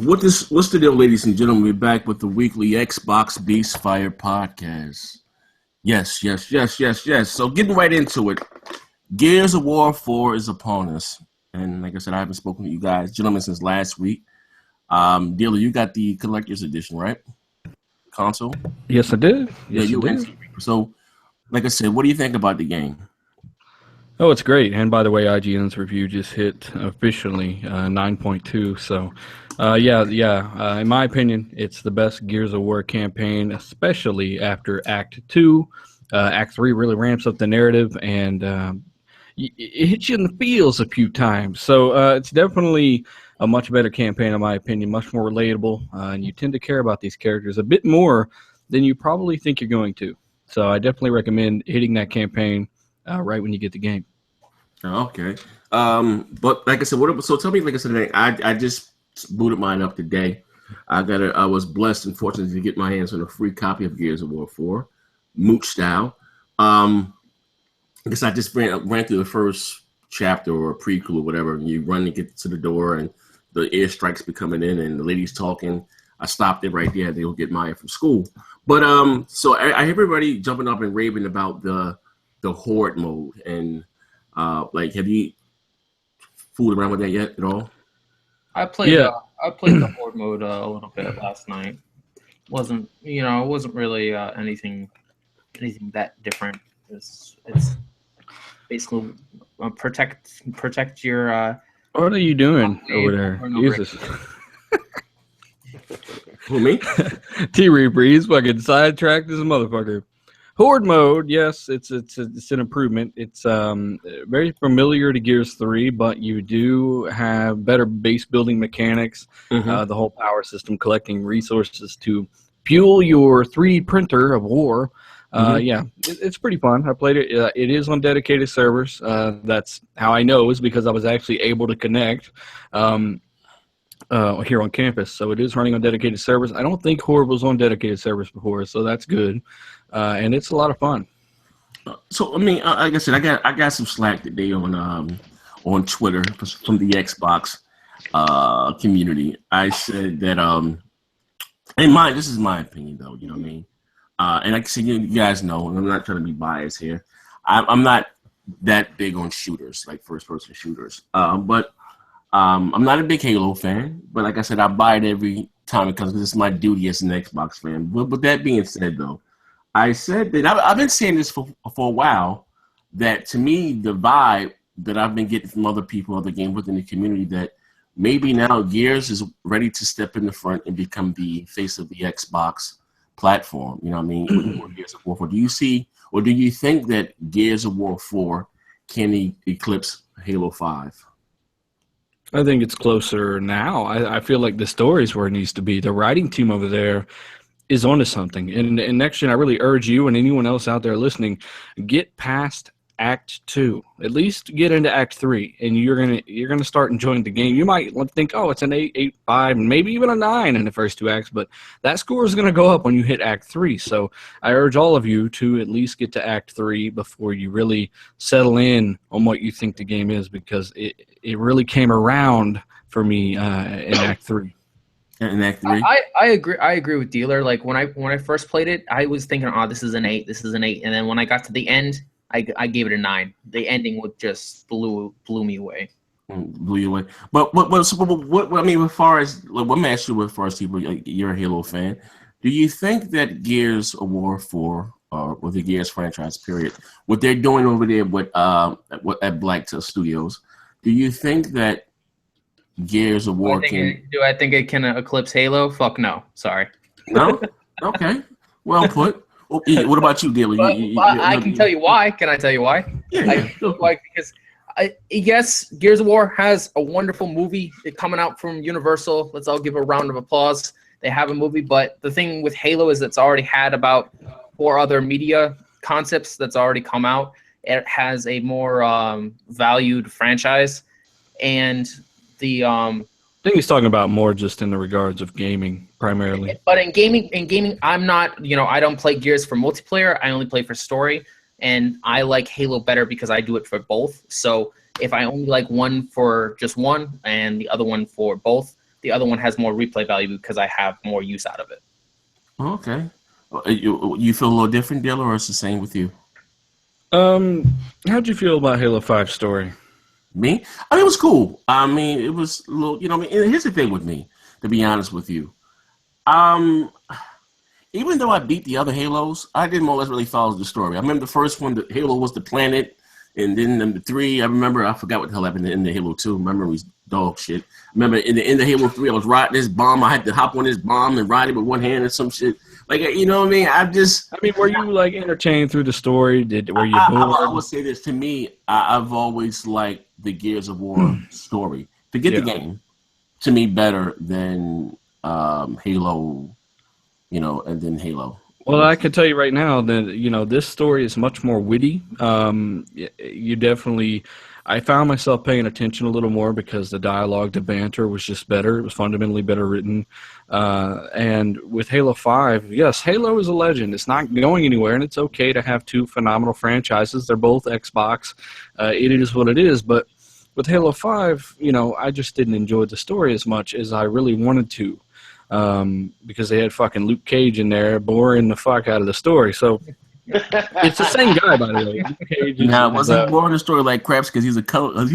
What's the deal, ladies and gentlemen? We're back with the weekly Xbox Beast Fire podcast. Yes. So getting right into it, Gears of War 4 is upon us. And like I said, I haven't spoken to you guys, gentlemen, since last week. Dealer, you got the collector's edition, right? Console? Yes, I did. Yeah, you did. So, like I said, what do you think about the game? Oh, it's great. And by the way, IGN's review just hit officially 9.2. So, in my opinion, it's the best Gears of War campaign, especially after Act 2. Act 3 really ramps up the narrative, and it hits you in the feels a few times. So it's definitely a much better campaign, in my opinion, much more relatable. And you tend to care about these characters a bit more than you probably think you're going to. So I definitely recommend hitting that campaign right when you get the game. Okay. But like I said, so tell me, like I said, I just booted mine up today. I was blessed and fortunate to get my hands on a free copy of Gears of War 4, Mooch style. I guess I just ran through the first chapter or prequel or whatever, and you run to get to the door, and the airstrikes be coming in, and the lady's talking. I stopped it right there. They'll get Maya from school. But so I hear everybody jumping up and raving about the Horde mode, and like, have you fooled around with that yet at all? I played the Horde mode a little bit last night. It wasn't really anything that different. It's basically protect your. What are you doing over there? Jesus. Who, me? T-Reaper, he's fucking sidetracked as a motherfucker. Horde mode, yes, it's an improvement. It's very familiar to Gears 3, but you do have better base building mechanics. Mm-hmm. The whole power system, collecting resources to fuel your 3D printer of war. It's pretty fun. I played it. It is on dedicated servers. That's how I know, is because I was actually able to connect here on campus. So it is running on dedicated servers. I don't think Horde was on dedicated servers before, so that's good. And it's a lot of fun. So I mean, like I said, I got some slack today on Twitter from the Xbox community. I said that this is my opinion though. You know what I mean? And like I said, you guys know, and I'm not trying to be biased here. I'm not that big on shooters, like first-person shooters. But I'm not a big Halo fan. But like I said, I buy it every time it comes because it's my duty as an Xbox fan. But that being said, though, I said that I've been saying this for a while, that to me, the vibe that I've been getting from other people, other game within the community, that maybe now Gears is ready to step in the front and become the face of the Xbox platform. You know what I mean? Gears of War 4. Do you see, or do you think that Gears of War 4 can eclipse Halo 5? I think it's closer now. I feel like the story's where it needs to be. The writing team over there is onto something. And next gen, I really urge you and anyone else out there listening, get past Act 2. At least get into Act 3, and you're gonna start enjoying the game. You might think, oh, it's an 8, 8.5, and maybe even a 9 in the first 2 acts, but that score is gonna go up when you hit Act 3. So I urge all of you to at least get to Act 3 before you really settle in on what you think the game is, because it really came around for me in Act 3. In Act 3? I agree with Dealer. Like when I first played it, I was thinking, oh, this is an 8, and then when I got to the end, I gave it a 9. The ending just blew me away. Blew you away. But what I mean, as far as, let me ask you, as far as people, you're a Halo fan, do you think that Gears of War 4, or the Gears franchise, period, what they're doing over there at Black Tail Studios, do you think that Gears of War do I think it can eclipse Halo? Fuck no. Sorry. No? Okay. Well put. What about you, Dylan? I can tell you why. Can I tell you why? Yeah. Because yes, Gears of War has a wonderful movie coming out from Universal. Let's all give a round of applause. They have a movie, but the thing with Halo is it's already had about 4 other media concepts that's already come out. It has a more valued franchise, and the I think he's talking about more just in the regards of gaming primarily. But in gaming, I'm not, I don't play Gears for multiplayer. I only play for story, and I like Halo better because I do it for both. So if I only like one for just one and the other one for both, the other one has more replay value because I have more use out of it. Okay. You feel a little different, Dilla, or it's the same with you? How'd you feel about Halo 5 story? Me? I mean, it was cool. I mean, it was a little, I mean, and here's the thing with me, to be honest with you. Even though I beat the other Halos, I didn't more or less really follow the story. I remember the first one, the Halo was the planet, and then number 3, I forgot what the hell happened in the Halo 2. My memory was dog shit. I remember in the end of Halo 3, I was riding this bomb. I had to hop on this bomb and ride it with one hand or some shit. Like, you know what I mean? I mean, were you like entertained through the story? Were you bored? I would say this. To me, I've always liked the Gears of War story. Forget the game. To me, better than Halo, and then Halo. Well, I can tell you right now that, this story is much more witty. You definitely, I found myself paying attention a little more because the dialogue, the banter was just better. It was fundamentally better written. And with Halo 5, yes, Halo is a legend. It's not going anywhere, and it's okay to have 2 phenomenal franchises. They're both Xbox. It is what it is. But with Halo 5, I just didn't enjoy the story as much as I really wanted to. Because they had fucking Luke Cage in there boring the fuck out of the story. So it's the same guy, by the way. Luke Cage was he boring the story like craps because he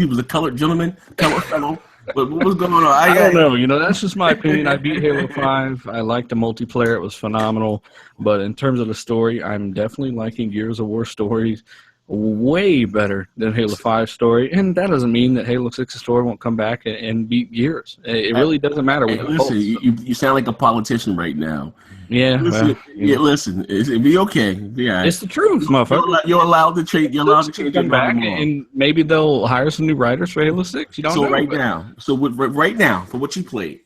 was a colored gentleman, colored fellow? What was going on? I don't know. That's just my opinion. I beat Halo 5. I liked the multiplayer. It was phenomenal. But in terms of the story, I'm definitely liking Gears of War stories way better than Halo 5 story, and that doesn't mean that Halo 6 story won't come back and beat Gears. It really doesn't matter. Listen, you sound like a politician right now. Yeah. Listen, it'll be okay. Yeah, it's the truth, motherfucker. You're allowed to change. You're allowed to change come back, and maybe they'll hire some new writers for Halo 6. You don't know. Right now, for what you played,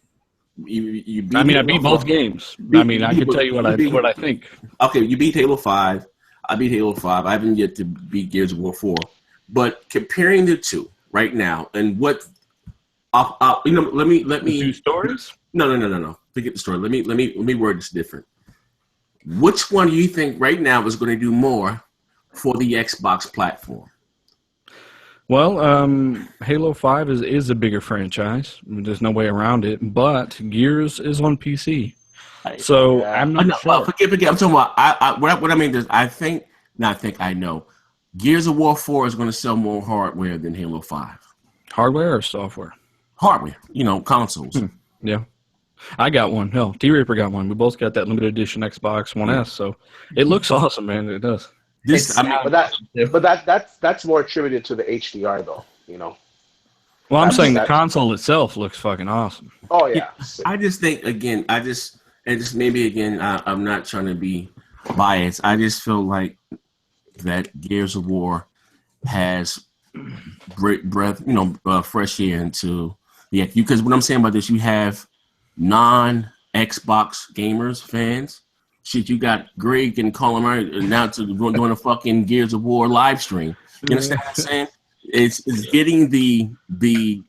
you beat. I beat both games. I can tell you what I think. Okay, you beat Halo 5. I beat Halo 5. I haven't yet to beat Gears of War 4. But comparing the two right now, and what, let me. The 2 stories? No. Forget the story. Let me word this different. Which one do you think right now is going to do more for the Xbox platform? Well, Halo 5 is a bigger franchise. There's no way around it. But Gears is on PC. So I'm not sure. Forget. I'm talking about. What I mean is, I know. Gears of War 4 is going to sell more hardware than Halo 5. Hardware or software? Hardware. Consoles. Yeah, I got one. Hell, T-Reaper got one. We both got that limited edition Xbox One S. So it looks awesome, man. It does. But that's more attributed to the HDR, though. Well, I'm saying the console itself looks fucking awesome. Oh yeah. I just think again. I'm not trying to be biased. I just feel like that Gears of War has breath, fresh air into because what I'm saying about this, you have non-Xbox gamers, fans. Shit, you got Greg and Colin now doing a fucking Gears of War live stream. You understand what I'm saying? It's getting the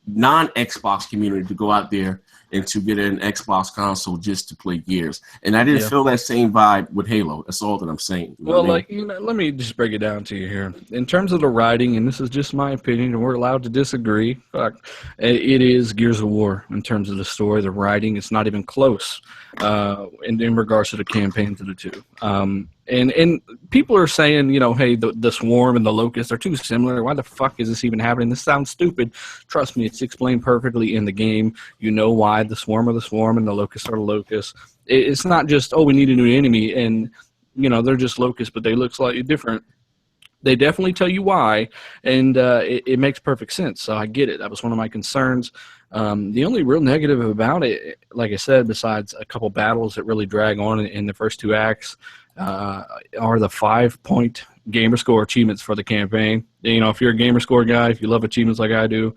non-Xbox community to go out there and to get an Xbox console just to play Gears. And I didn't feel that same vibe with Halo. That's all that I'm saying. Well, let me just break it down to you here. In terms of the writing, and this is just my opinion, and we're allowed to disagree, it is Gears of War in terms of the story. The writing, it's not even close in regards to the campaigns of the two. And people are saying, hey, the Swarm and the Locust are too similar. Why the fuck is this even happening? This sounds stupid. Trust me, it's explained perfectly in the game. You know why the Swarm are the Swarm and the Locusts are the Locusts. It's not just, we need a new enemy, and, they're just Locusts, but they look slightly different. They definitely tell you why, and it makes perfect sense. So I get it. That was one of my concerns. The only real negative about it, like I said, besides a couple battles that really drag on in the first 2 acts, are the 5-point gamer score achievements for the campaign. If you're a gamer score guy, if you love achievements like I do,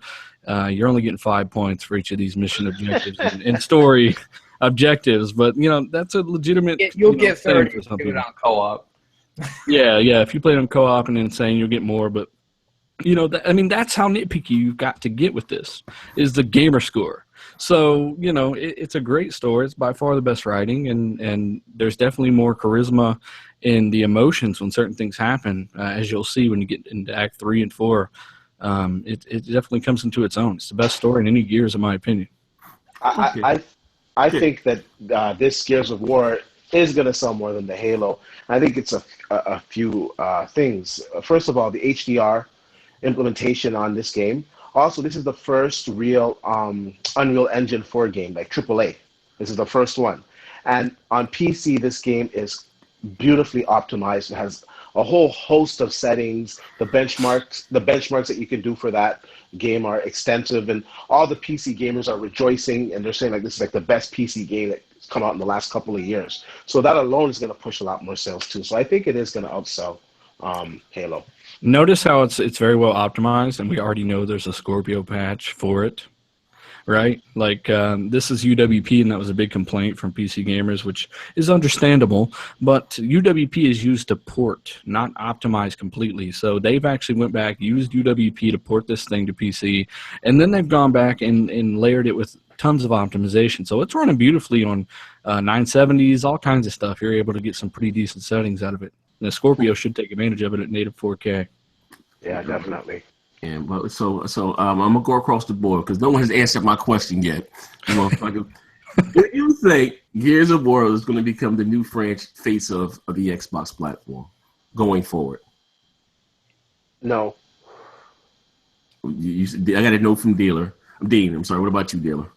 you're only getting 5 points for each of these mission objectives and story objectives. But that's a legitimate. You'll get 30 if you do it on co-op. Yeah. If you play it on co-op and then saying you'll get more, but that's how nitpicky you've got to get with this is the gamer score. So, it's a great story. It's by far the best writing, and there's definitely more charisma in the emotions when certain things happen, as you'll see when you get into Act 3 and 4. It definitely comes into its own. It's the best story in any Gears, in my opinion. I think that this Gears of War is going to sell more than the Halo. I think it's a few things. First of all, the HDR implementation on this game. Also, this is the first real Unreal Engine 4 game, like AAA. This is the first one. And on PC, this game is beautifully optimized. It has a whole host of settings. The benchmarks that you can do for that game are extensive, and all the PC gamers are rejoicing, and they're saying like this is like the best PC game that's come out in the last couple of years. So that alone is going to push a lot more sales too. So I think it is going to outsell Halo. Notice how it's very well optimized, and we already know there's a Scorpio patch for it, right? Like this is UWP, and that was a big complaint from PC gamers, which is understandable. But UWP is used to port, not optimize completely. So they've actually went back, used UWP to port this thing to PC, and then they've gone back and layered it with tons of optimization. So it's running beautifully on 970s, all kinds of stuff. You're able to get some pretty decent settings out of it. And the Scorpio should take advantage of it at native 4K. Yeah, definitely. Yeah, but so I'm gonna go across the board because no one has answered my question yet. Do you think Gears of War is going to become the new face of the Xbox platform going forward? No. I got a note from Dean. I'm sorry. What about you, Dealer?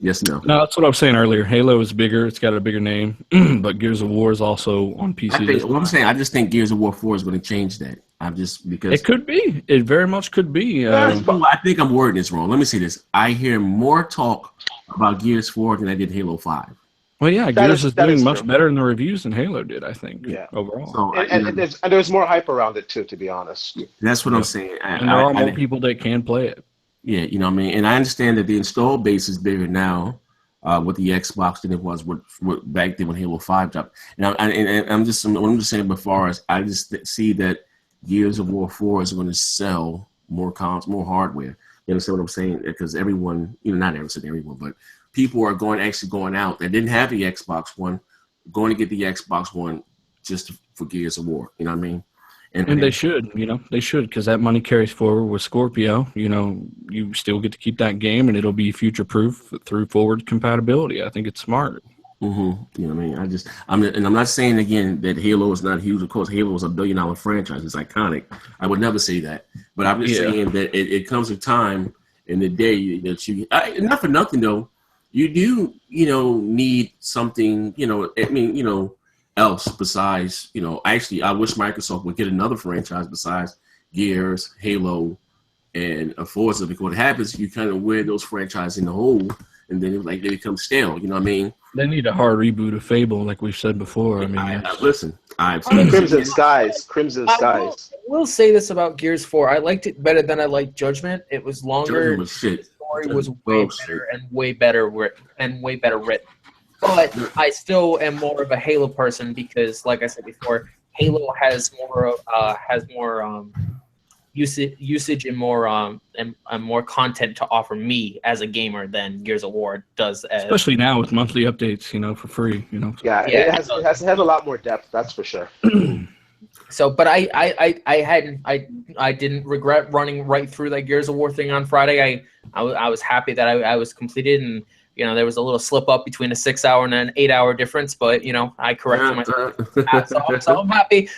Yes, no. No, that's what I was saying earlier. Halo is bigger; it's got a bigger name, but Gears of War is also on PC. I just think Gears of War 4 is going to change that. Because it could be. It very much could be. I think I'm wording this wrong. Let me say this: I hear more talk about Gears 4 than I did Halo 5. Well, yeah, Gears is doing much better in the reviews than Halo did, I think. Yeah, overall. So, and there's more hype around it too, to be honest. That's what I'm saying. And there are more people that can play it. Yeah, you know what I mean? And I understand that the install base is bigger now with the Xbox than it was with back then when Halo 5 dropped. And I'm just saying, before as I just see that Gears of War 4 is going to sell more more hardware. You understand what I'm saying? Because everyone, not everyone, but people are actually going out that didn't have the Xbox One, going to get the Xbox One just for Gears of War. You know what I mean? And they should, because that money carries forward with Scorpio. You still get to keep that game, and it'll be future-proof through forward compatibility. I think it's smart. Mm-hmm. You know what I mean? I'm not saying again that Halo is not huge. Of course, Halo is $1 billion franchise. It's iconic. I would never say that, but I'm just saying that it comes a time in the day that not for nothing though, you do need something else besides actually I wish Microsoft would get another franchise besides Gears, Halo, and Forza, because what happens you kind of wear those franchises in the hole and then they become stale. You know what I mean? They need a hard reboot of Fable, like we've said before. Crimson Skies. I will say this about Gears 4. I liked it better than I liked Judgment. It was longer. Judgment was shit. The story was way better and way better written. But I still am more of a Halo person because, like I said before, Halo has more usage and more content to offer me as a gamer than Gears of War does. Especially now with monthly updates, for free. Yeah, it has a lot more depth. That's for sure. So, but I didn't regret running right through that Gears of War thing on Friday. I was happy that I was completed, and there was a little slip up between a 6-hour and an 8-hour difference, but I corrected myself. So I'm happy.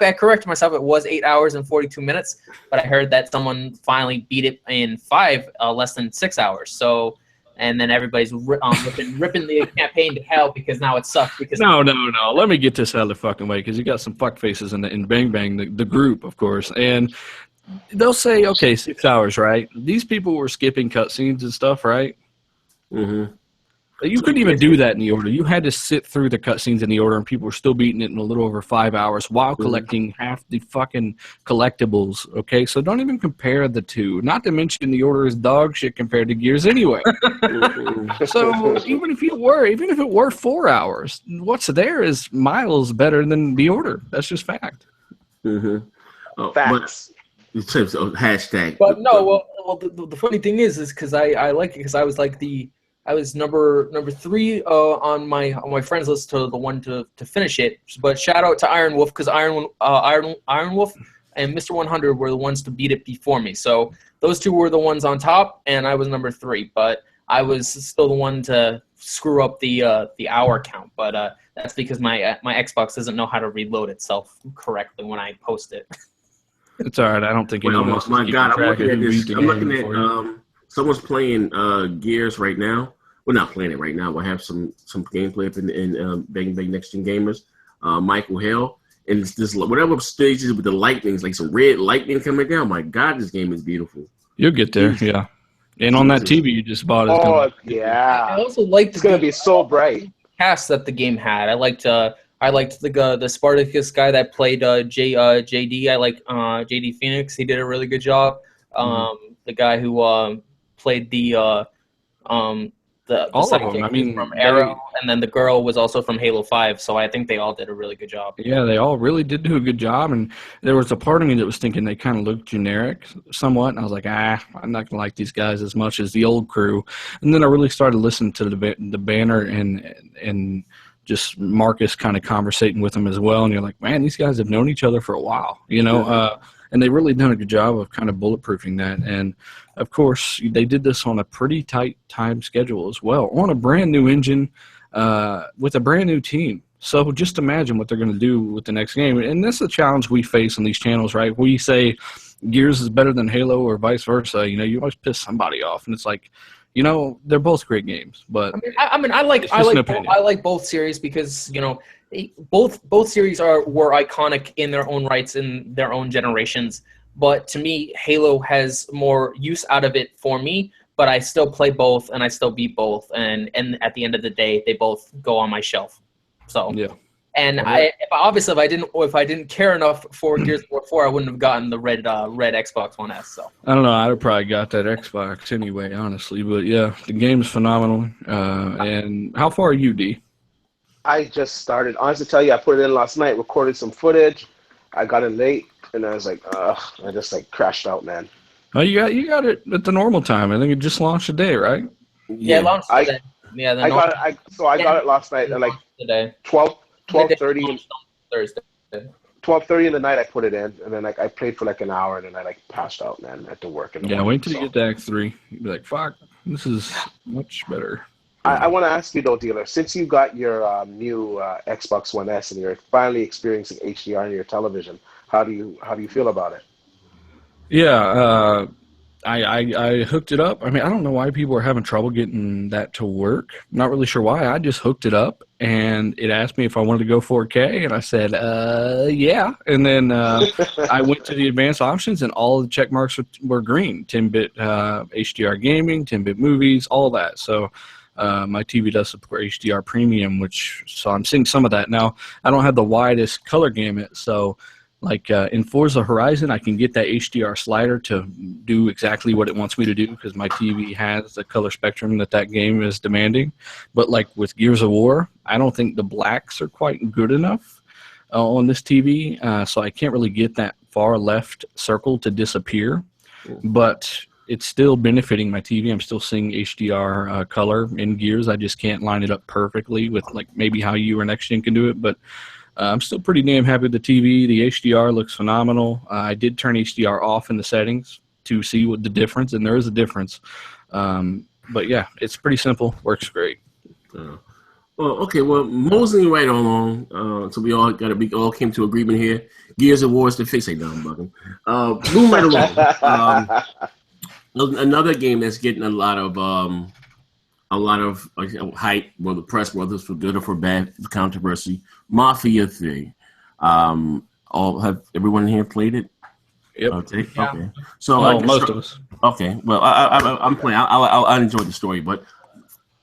I corrected myself. It was 8 hours and 42 minutes, but I heard that someone finally beat it in less than 6 hours. So. And then everybody's ripping the campaign to hell because now it sucks. Because no. Let me get this out of the fucking way, because you got some fuck faces in Bang Bang, the group, of course, and they'll say, okay, 6 hours, right? These people were skipping cutscenes and stuff, right? Mm-hmm. You couldn't even do that in the order. You had to sit through the cutscenes in the order, and people were still beating it in a little over 5 hours while collecting half the fucking collectibles, okay? So don't even compare the two. Not to mention the order is dog shit compared to Gears anyway. So even if it were 4 hours, what's there is miles better than the order. That's just fact. Mm-hmm. Facts. Hashtag. But no, the funny thing is because I like it because I was number 3 on my friends list to the one to finish it. But shout out to Iron Wolf, because Iron Wolf and Mr. 100 were the ones to beat it before me. So those two were the ones on top, and I was number 3. But I was still the one to screw up the hour count, but that's because my Xbox doesn't know how to reload itself correctly when I post it. It's all right. I don't think anyone else is my keeping God, I'm track looking of at who this. beat the I'm game looking for you. at someone's playing Gears right now. We're not playing it right now. We'll have some gameplay up in Bang Bang Next Gen Gamers. Michael Hale, and it's this whatever stages with the lightning, it's like some red lightning coming down. My God, this game is beautiful. You'll get there, yeah. And on that TV you just bought, is Oh, gonna yeah. I also liked It's going to be so bright. cast that the game had. I liked the Spartacus guy that played JD. I like JD Phoenix. He did a really good job. The guy who played the all of them. sidekick I mean, from Arrow, and then the girl was also from Halo 5. So I think they all did a really good job. Yeah, they all really did do a good job, and there was a part of me that was thinking they kind of looked generic somewhat, and I was like, I'm not gonna like these guys as much as the old crew. And then I really started listening to the banner and just Marcus kind of conversating with them as well, and you're like, man, these guys have known each other for a while, you know. And they really done a good job of kind of bulletproofing that. And of course, they did this on a pretty tight time schedule as well, on a brand new engine, with a brand new team. So just imagine what they're going to do with the next game. And that's the challenge we face on these channels, right? We say Gears is better than Halo or vice versa. You know, you always piss somebody off, and it's like, you know, they're both great games. But I like both series because, you know, both series were iconic in their own rights in their own generations. But to me, Halo has more use out of it for me. But I still play both, and I still beat both, and at the end of the day, they both go on my shelf. So yeah. And if I didn't care enough for Gears of War 4, I wouldn't have gotten the red Xbox One S. So I don't know. I'd have probably got that Xbox anyway, honestly. But yeah, the game's phenomenal. And how far are you, D? I just started. Honestly, tell you, I put it in last night, recorded some footage. I got in late, and I was like, I just like crashed out, man. Oh, you got it at the normal time. I think it just launched today, right? Yeah, launched today. Yeah, I got it last night at like today. 12:30 Thursday. 12:30 in the night. I put it in, and then like I played for like an hour, and then I like passed out, man, at the work. Yeah, wait till you get to Act 3. You'd be like, fuck, this is much better. I want to ask you though, dealer, since you got your new Xbox One S and you're finally experiencing HDR on your television, how do you feel about it? Yeah, I hooked it up. I mean, I don't know why people are having trouble getting that to work. Not really sure why. I just hooked it up, and it asked me if I wanted to go 4K, and I said, yeah. And then I went to the advanced options, and all the check marks were green. 10-bit HDR gaming, 10-bit movies, all that. So my TV does support HDR Premium, so I'm seeing some of that. Now, I don't have the widest color gamut, so like in Forza Horizon, I can get that HDR slider to do exactly what it wants me to do because my TV has the color spectrum that game is demanding. But like with Gears of War, I don't think the blacks are quite good enough on this TV, so I can't really get that far left circle to disappear. But it's still benefiting my TV. I'm still seeing HDR color in Gears. I just can't line it up perfectly with like maybe how you or Next Gen can do it, but I'm still pretty damn happy with the TV. The HDR looks phenomenal. I did turn HDR off in the settings to see what the difference, and there is a difference. But yeah, it's pretty simple. Works great. Well, okay. Well, moseying right along. So we all came to agreement here. Gears of War is the fix. Hey, no, I'm bugging. Moving right along. Another game that's getting a lot of hype, well, the press, whether it's for good or for bad, controversy. MAFIA3. Have everyone here played it? Yep. Okay. Yeah. Okay. So most of us. Okay. Well, I'm playing. I enjoyed the story, but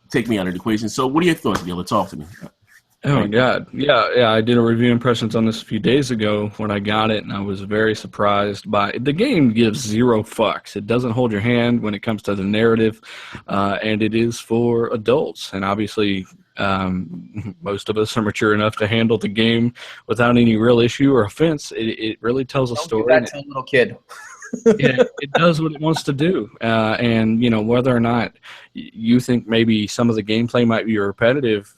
take me out of the equation. So, what are your thoughts, Gil? Talk to me. Oh my God. Yeah. I did a review impressions on this a few days ago when I got it, and I was very surprised by it. The game gives zero fucks. It doesn't hold your hand when it comes to the narrative, and it is for adults. And obviously, most of us are mature enough to handle the game without any real issue or offense. It really tells a story. Don't do that to a little kid. Yeah, it does what it wants to do. And, you know, whether or not you think maybe some of the gameplay might be repetitive,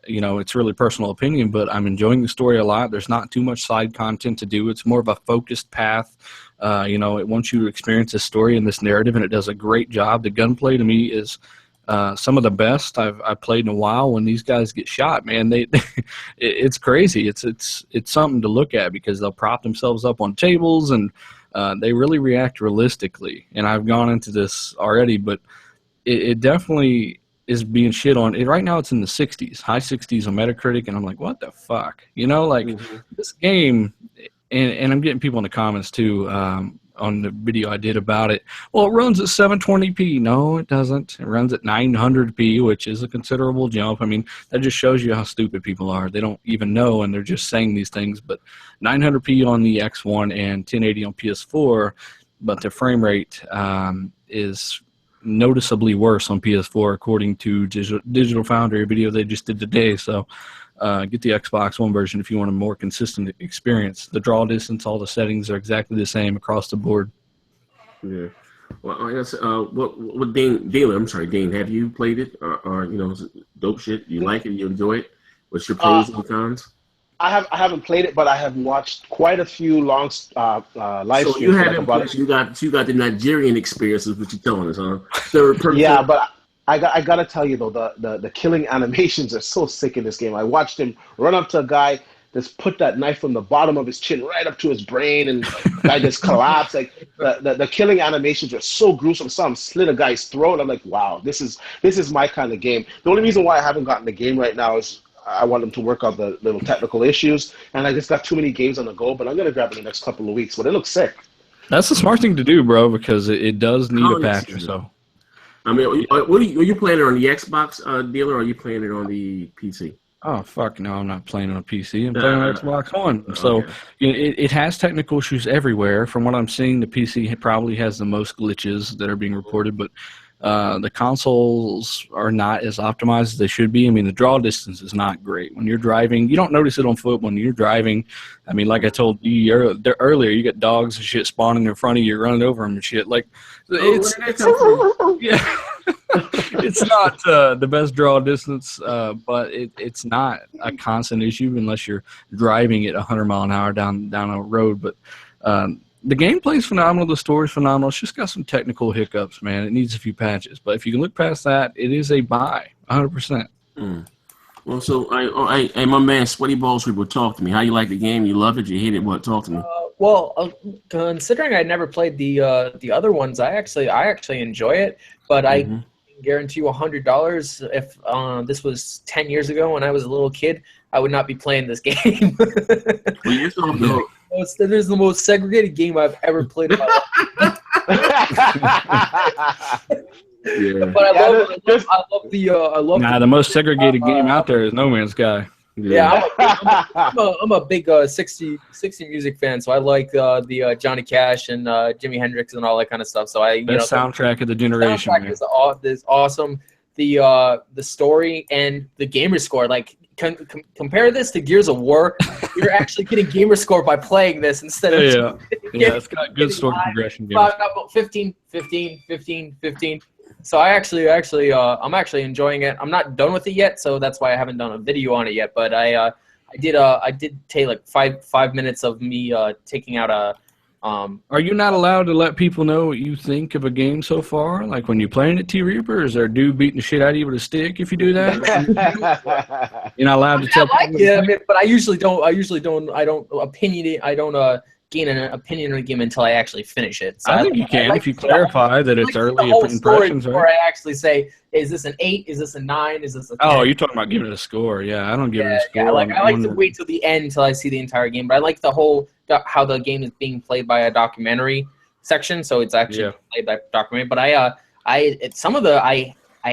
you know, it's really personal opinion, but I'm enjoying the story a lot. There's not too much side content to do. It's more of a focused path. You know, it wants you to experience this story and this narrative, and it does a great job. The gunplay to me is some of the best I've played in a while. When these guys get shot, man, it's crazy. It's something to look at because they'll prop themselves up on tables and they really react realistically. And I've gone into this already, but it definitely is being shit on. Right now it's in the 60s, high 60s on Metacritic, and I'm like, what the fuck? You know, like this game, and I'm getting people in the comments too on the video I did about it. Well, it runs at 720p. No, it doesn't. It runs at 900p, which is a considerable jump. I mean, that just shows you how stupid people are. They don't even know, and they're just saying these things. But 900p on the X1 and 1080 on PS4, but the frame rate is noticeably worse on PS4 according to Digital Foundry, a video they just did today. So get the Xbox One version if you want a more consistent experience. The draw distance, all the settings are exactly the same across the board. Yeah. Well, I guess what Dane, have you played it or you know, is it dope shit? You like it? You enjoy it? What's your pros and cons? I haven't played it, but I have watched quite a few long live streams. So you haven't played, you got the Nigerian experiences, what you're telling us, huh? Yeah, but I gotta tell you though, the killing animations are so sick in this game. I watched him run up to a guy, just put that knife from the bottom of his chin right up to his brain, and the guy just collapsed. Like the killing animations are so gruesome. Some slit a guy's throat. I'm like, wow, this is my kind of game. The only reason why I haven't gotten the game right now is I want them to work out the little technical issues, and I just got too many games on the go. But I'm gonna grab it in the next couple of weeks. But it looks sick. That's the smart thing to do, bro, because it does need a patch or so. I mean, are you playing it on the Xbox dealer, or are you playing it on the PC? Oh, fuck no, I'm not playing on a PC. I'm playing on Xbox One. So you know, it has technical issues everywhere. From what I'm seeing, the PC probably has the most glitches that are being reported, but the consoles are not as optimized as they should be. I mean, the draw distance is not great. When you're driving, you don't notice it on foot. When you're driving, I mean, like I told you earlier, you get dogs and shit spawning in front of you, running over them and shit. Like, it's yeah. It's not the best draw distance, but it's not a constant issue unless you're driving at 100 mile an hour down a road. But the gameplay's phenomenal. The story's phenomenal. It's just got some technical hiccups, man. It needs a few patches. But if you can look past that, it is a buy, 100%. Well, so I my man Sweaty Balls will talk to me. How you like the game? You love it? You hate it? What? Talk to me. Well, considering I never played the other ones, I actually enjoy it. But I can guarantee you $100 if this was 10 years ago when I was a little kid, I would not be playing this game. Well, you're so good. It is the most segregated game I've ever played in my life. Yeah. But I love the most segregated game out there is No Man's Sky. Yeah, I'm a big 60 music fan, so I like the Johnny Cash and Jimi Hendrix and all that kind of stuff. So Best soundtrack of the generation. The soundtrack is awesome. The story and the gamer score, like compare this to Gears of War. You're actually getting gamer score by playing this instead of it's got good story progression. 15. So I'm actually enjoying it. I'm not done with it yet, so that's why I haven't done a video on it yet. But I did take like five minutes of me taking out a. Are you not allowed to let people know what you think of a game so far? Like when you're playing at T-Reaper, is there a dude beating the shit out of you with a stick if you do that? You're not allowed to tell people. Yeah, but I usually don't. I don't gain an opinion on a game until I actually finish it. So I think you can if you clarify that it's early impressions. Before I actually say, is this an 8? Is this a 9? Is this a 10? Oh, you're talking about giving it a score. Yeah, I don't give it a score. Yeah, I like to wait till the end until I see the entire game. But I like how the game is being played by a documentary section, so it's actually played by documentary. But I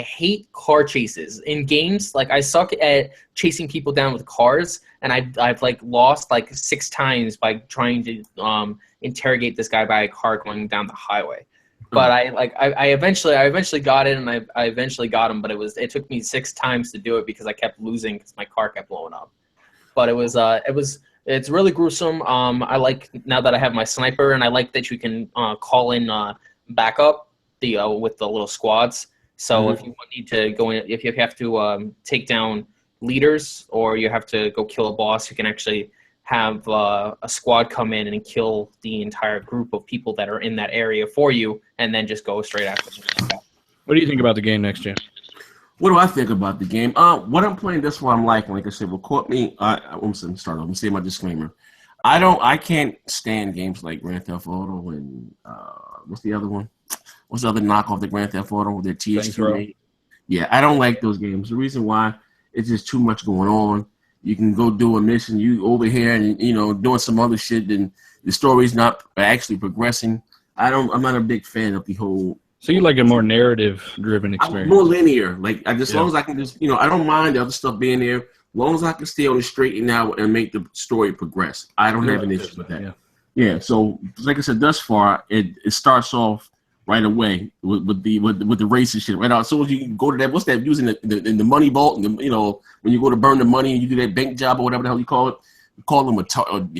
hate car chases in games. Like I suck at chasing people down with cars, and I've like lost like 6 times by trying to interrogate this guy by a car going down the highway. But I eventually got it, and I eventually got him. But it took me 6 times to do it because I kept losing because my car kept blowing up. But it's really gruesome. I like now that I have my sniper, and I like that you can call in backup with the little squads. So if you need to go in, if you have to take down leaders or you have to go kill a boss, you can actually have a squad come in and kill the entire group of people that are in that area for you, and then just go straight after them. What do you think about the game next gen? What do I think about the game? What I'm playing this one, I'm liking. Like I said, what caught me. I'm going to start off. Let me say my disclaimer. I can't stand games like Grand Theft Auto and what's the other one? What's the other knockoff the Grand Theft Auto? Their THQ made. Yeah, I don't like those games. The reason why, it's just too much going on. You can go do a mission, you over here and doing some other shit, and the story's not actually progressing. I'm not a big fan of the whole. So you like a more narrative-driven experience? More linear. Like as long as I can just, I don't mind the other stuff being there. As long as I can stay on the straight and narrow and make the story progress, I don't have an issue with that. Yeah. So like I said, thus far, it starts off right away with the racist shit. Right out. So as you go to that, what's that? Using the money vault, and when you go to burn the money and you do that bank job or whatever the hell you call it. Call them a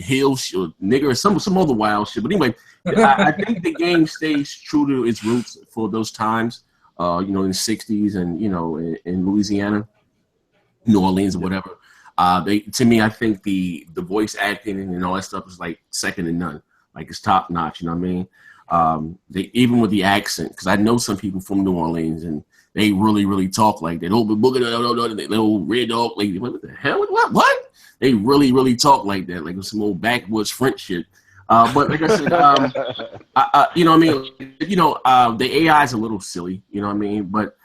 hill or nigger or some other wild shit. But anyway, I think the game stays true to its roots for those times, in the 60s and, in Louisiana, New Orleans or whatever. To me, I think the voice acting and all that stuff is like second to none. Like it's top notch, you know what I mean? Even with the accent, because I know some people from New Orleans and they really, really talk like that. Oh, little red dog lady. What the hell? What? They really, really talk like that, like some old backwoods French shit. But like I said, you know what I mean? The AI is a little silly, you know what I mean? But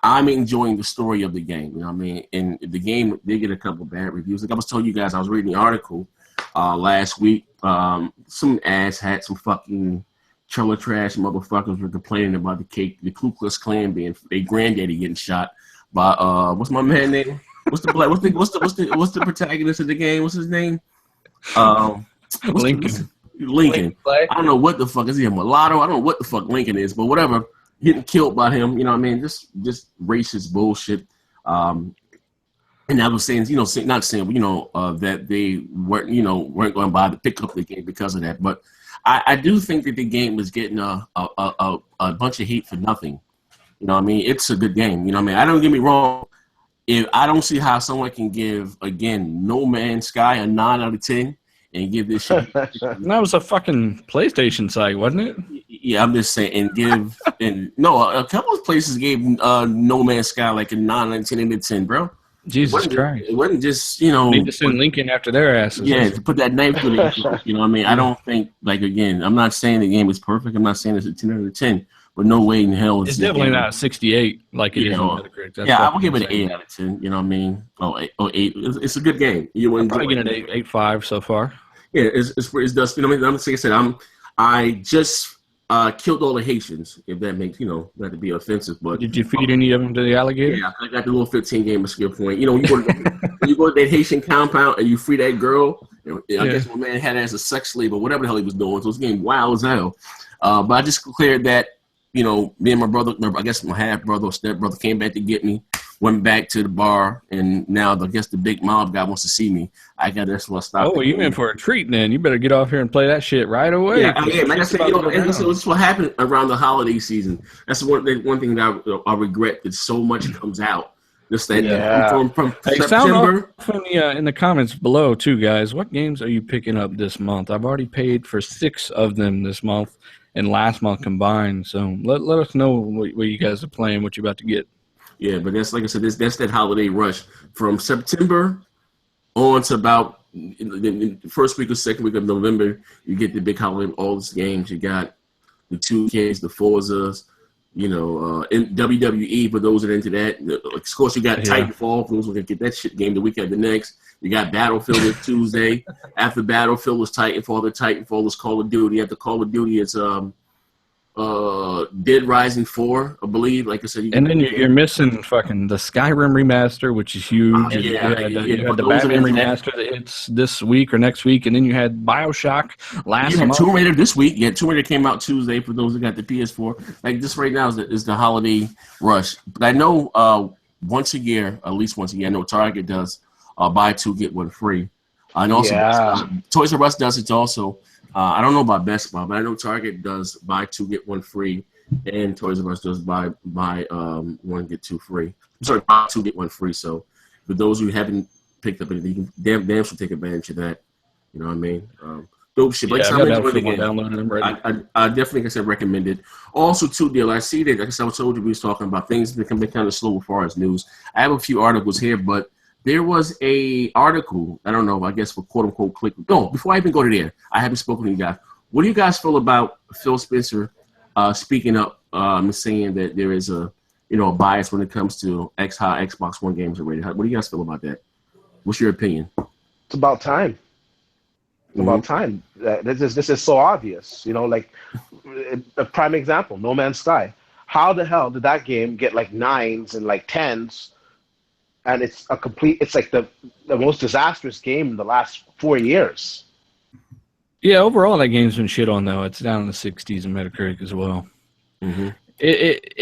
I'm enjoying the story of the game, you know what I mean? And the game did get a couple bad reviews. Like I was telling you guys, I was reading the article last week. Some ass had some fucking trailer trash motherfuckers were complaining about the Ku Klux Klan being their granddaddy getting shot by what's my man name? What's the protagonist of the game? What's his name? Lincoln. Lincoln. I don't know what the fuck is he, a mulatto? I don't know what the fuck Lincoln is, but whatever. Getting killed by him, you know what I mean? Just racist bullshit. And I was saying, not saying, that they weren't going to bother to pick up the game because of that. But I do think that the game was getting a bunch of hate for nothing. You know what I mean? It's a good game. You know what I mean? I don't get me wrong. If I don't see how someone can give, again, No Man's Sky a 9 out of 10 and give this shit. That was a fucking PlayStation site, wasn't it? Yeah, I'm just saying. A couple of places gave No Man's Sky like a 9 out of 10 out of 10, bro. Jesus Christ. It wasn't just, Need to send Lincoln after their asses. Yeah, to put that knife through their throat, you know what I mean? I don't think, again, I'm not saying the game is perfect. I'm not saying it's a 10 out of 10. But no way in hell it's definitely not 68 like it is on Metacritic. I will give it an 8 out of 10. You know what I mean? Oh, 8. It's a good game. You I'm probably getting an 8.5 so far. Yeah, it's dust. You know what I mean? Like I said, I just killed all the Haitians. If that makes not to be offensive, but did you feed any of them to the alligator? Yeah, I got the little 15 gamer skill point. When you go to that Haitian compound and you free that girl. I guess my man had her as a sex slave or whatever the hell he was doing. So it's getting wild as hell. But I just declared that. Me and my brother, I guess my half brother or step brother came back to get me, went back to the bar, and now I guess the big mob guy wants to see me. I got this little stop. Oh, you in for a treat then. You better get off here and play that shit right away. Yeah, like I said, this is what happened around the holiday season. That's one thing that I regret that so much comes out. Just that from September. In the comments below too, guys. What games are you picking up this month? I've already paid for 6 of them this month. And last month combined, so let us know what you guys are playing, what you're about to get. Yeah, but that's like I said, that's that holiday rush from September on to about the first week or second week of November. You get the big holiday, all these games. You got the 2Ks, the Forzas, in WWE for those that are into that. Of course, you got Titanfall for those who are gonna get that shit game the week after the next. You got Battlefield this Tuesday. After Battlefield was Titanfall. The Titanfall was Call of Duty. After Call of Duty, it's Dead Rising 4, I believe. Like I said, and then you're missing fucking the Skyrim remaster, which is huge. You had the Batman remaster that hits this week or next week, and then you had BioShock last month. Tomb Raider this week. Yeah, Tomb Raider came out Tuesday for those that got the PS4. Like this right now is the holiday rush. But I know at least once a year, I know Target does buy 2 get 1 free. And also Toys R Us does it also. I don't know about Best Buy, but I know Target does buy 2 get 1 free, and Toys R Us does buy 1 get 2 free. I'm sorry, buy 2 get 1 free. So for those who haven't picked up anything, you can damn should take advantage of that. You know what I mean? dope shit. Like Yeah, I I said, got I'm enjoying the Battlefield 1 game. downloaded. I'm ready. I definitely, like I said, recommend it. Also, too, deal. I see that. Like I said, I told you we was talking about things that can be kind of slow as far as news. I have a few articles here, but there was a article. I don't know. I guess for quote unquote click. No, before I even go to there, I haven't spoken to you guys. What do you guys feel about Phil Spencer speaking up and saying that there is a bias when it comes to how Xbox One games are rated? What do you guys feel about that? What's your opinion? It's about time. It's about time. This is so obvious. Like a prime example, No Man's Sky. How the hell did that game get like 9s and like 10s? And it's like the most disastrous game in the last 4 years. Yeah, overall that game's been shit on though. It's down in the 60s in Metacritic as well. Mm-hmm.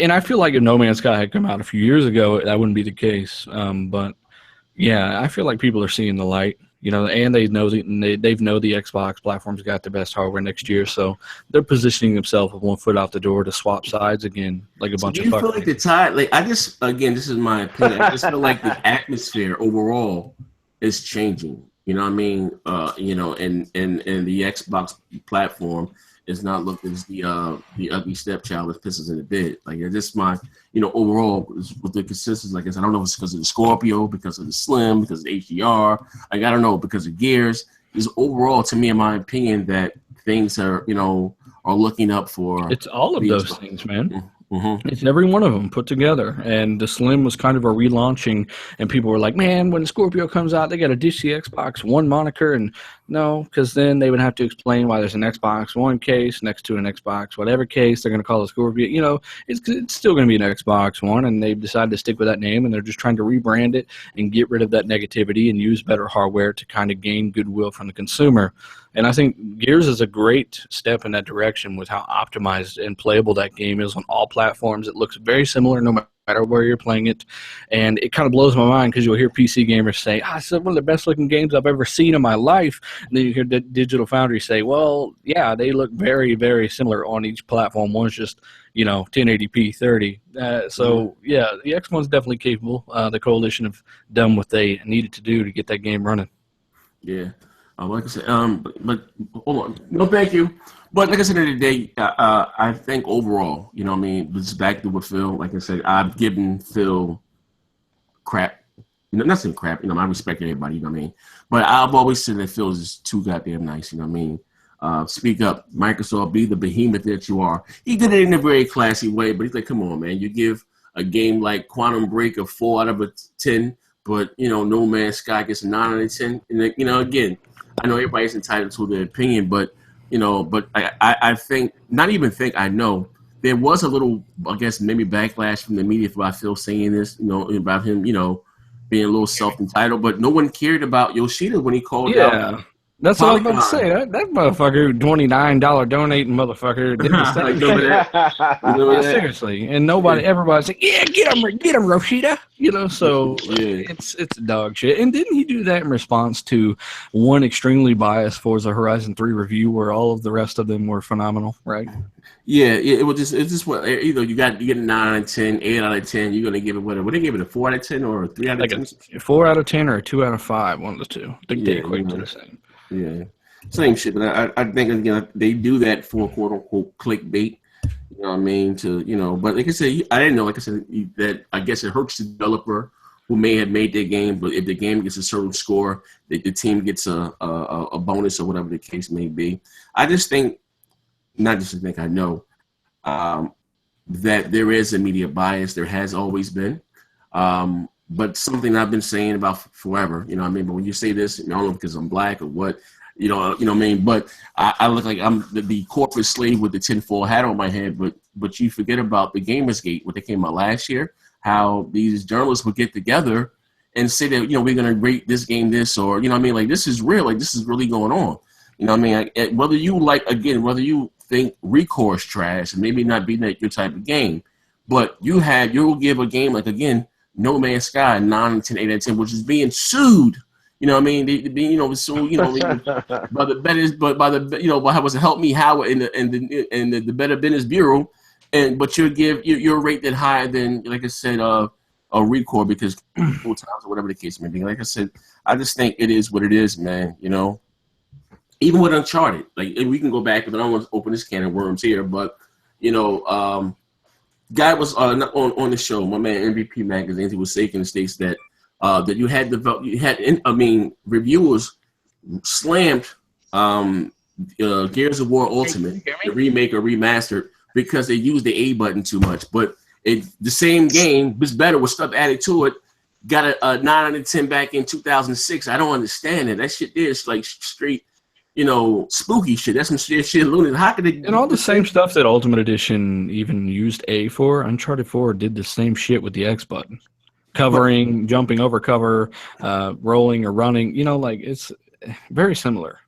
And I feel like if No Man's Sky had come out a few years ago, that wouldn't be the case. But yeah, I feel like people are seeing the light, and they know the Xbox platform's got the best hardware next year, so they're positioning themselves with one foot out the door to swap sides again, like a bunch of. Do you feel like the tide? Like this is my opinion. I just feel like the atmosphere overall is changing. You know what I mean? And the Xbox platform is not looked as the ugly stepchild that pisses in the bed. Like it's just my overall with the consistency. Like I said, I don't know if it's because of the Scorpio, because of the Slim, because of the HDR. Like I don't know, because of Gears. Is overall to me, in my opinion, that things are looking up for. It's all of those things, man. Mm-hmm. It's every one of them put together. And the Slim was kind of a relaunching, and people were like, man, when the Scorpio comes out, they got to ditch the Xbox One moniker. And no, because then they would have to explain why there's an Xbox One case next to an Xbox whatever case they're going to call it Scorpio. It's still going to be an Xbox One, and they've decided to stick with that name, and they're just trying to rebrand it and get rid of that negativity and use better hardware to kind of gain goodwill from the consumer. And I think Gears is a great step in that direction with how optimized and playable that game is on all platforms. It looks very similar no matter where you're playing it. And it kind of blows my mind because you'll hear PC gamers say, it's one of the best looking games I've ever seen in my life. And then you hear Digital Foundry say, well, yeah, they look very, very similar on each platform. One's just 1080p 30. So yeah, the X1's definitely capable. The coalition have done what they needed to do to get that game running. Yeah. Like I said, but hold on. No, thank you. But like I said, in the day, I think overall, just back to what Phil, like I said, I've given Phil crap. Not saying crap, I respect everybody, But I've always said that Phil is too goddamn nice, Speak up, Microsoft, be the behemoth that you are. He did it in a very classy way, but he's like, come on, man. You give a game like Quantum Break a 4 out of 10, but, No Man's Sky gets a 9 out of 10. And, again, I know everybody's entitled to their opinion, but I think, not even think, I know there was a little, I guess, maybe backlash from the media about Phil saying this, about him, being a little self-entitled, but no one cared about Yoshida when he called out. That's what I was about to say. That motherfucker, $29 donating motherfucker, did the seriously, and everybody's like, yeah, get him, Yoshida. So it's dog shit. And didn't he do that in response to one extremely biased Forza Horizon 3 review, where all of the rest of them were phenomenal, right? Yeah, it's just what you get a 9 out of 10, 8 out of 10. You're gonna give it whatever. Would they give it a 4 out of 10 or a 3 out of 10? A 4 out of 10 or a 2 out of 5, one of the two. I think they equate to the same. Yeah, same shit. But I think again they do that for quote unquote clickbait. You know what I mean? But like I said, I didn't know. Like I said, that I guess it hurts the developer who may have made their game, but if the game gets a certain score, the team gets a bonus or whatever the case may be. I just think, not just to think, I know that there is a media bias. There has always been. But something I've been saying about forever, But when you say this, I don't know because I'm black or what, But I look like I'm the corporate slave with the tinfoil hat on my head. But you forget about the Gamersgate, what they came out last year, how these journalists would get together and say that, we're going to rate this game this, or, like this is real, like this is really going on. Whether you think Recourse trash and maybe not be that your type of game, but you'll give a game like, again, No Man's Sky 9, 10, 8 out of 10, which is being sued. They being sued. By the better, but by the by was it Help Me Howard and the Better Business Bureau, but you're rated higher than, like I said, a Recourse because full times or whatever the case may be. Like I said, I just think it is what it is, man. even with Uncharted, like, and we can go back, but I don't want to open this can of worms here, but, you know, guy was on the show, my man MVP Magazine, he was saying in the States that that you had reviewers slammed Gears of War Ultimate, the remake or remastered, because they used the A button too much. But the same game, this better with stuff added to it, got a 9 out of 10 back in 2006. I don't understand it. That shit there is like straight, you know, spooky shit. That's some shit lunatic. How could they? And all the same stuff that Ultimate Edition even used A for, Uncharted 4 did the same shit with the X button. Covering, jumping over cover, rolling or running. You know, like, it's very similar.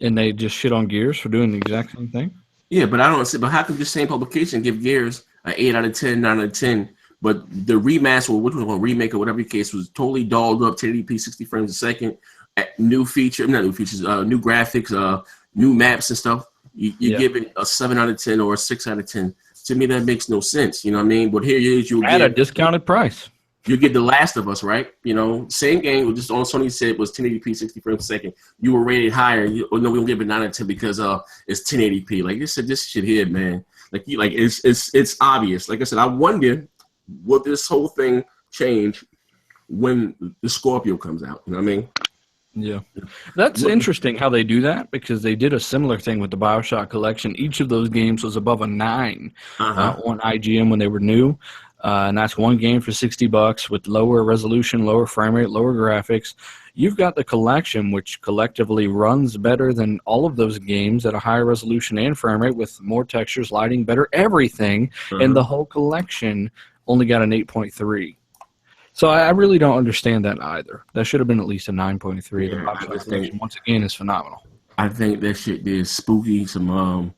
And they just shit on Gears for doing the exact same thing? Yeah, but I don't see. But how could the same publication give Gears an 8 out of 10, 9 out of 10, but the remaster, which was a remake or whatever the case, was totally dolled up, 1080p, 60 frames a second, new graphics, new maps and stuff. You give it a 7 out of 10 or a 6 out of 10. To me, that makes no sense. You know what I mean? But here you at a discounted price. You get The Last of Us, right? You know, same game, just on Sony said it was 1080p, 60 frames a second. You were rated higher. No, we don't give it 9 out of 10 because it's 1080p. Like, this shit here, man. Like, it's obvious. Like I said, I wonder will this whole thing change when the Scorpio comes out. You know what I mean? Yeah. That's interesting how they do that, because they did a similar thing with the BioShock collection. Each of those games was above a 9 on IGN when they were new. And that's one game for $60 with lower resolution, lower frame rate, lower graphics. You've got the collection, which collectively runs better than all of those games at a higher resolution and frame rate with more textures, lighting, better everything. And the whole collection only got an 8.3. So I really don't understand that either. That should have been at least a 9.3. The BioShock collection, once again, is phenomenal. I think that shit is spooky, some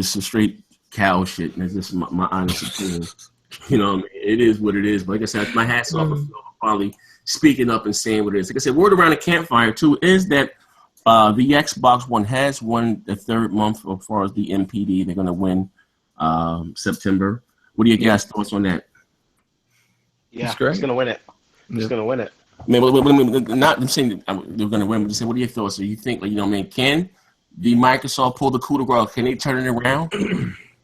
straight cow shit. And that's just my honest opinion. You know, it is what it is. But like I said, my hat's off for finally speaking up and saying what it is. Like I said, word around the campfire too is that the Xbox One has won the third month as far as the MPD. They're going to win September. What do you guys thoughts on that? Yeah, it's going to win it. It's going to win it. I mean, not I'm saying they're going to win, but just say, what are your thoughts? So you think, like, you know what I mean, can the Microsoft pull the coup de grace? Can they turn it around?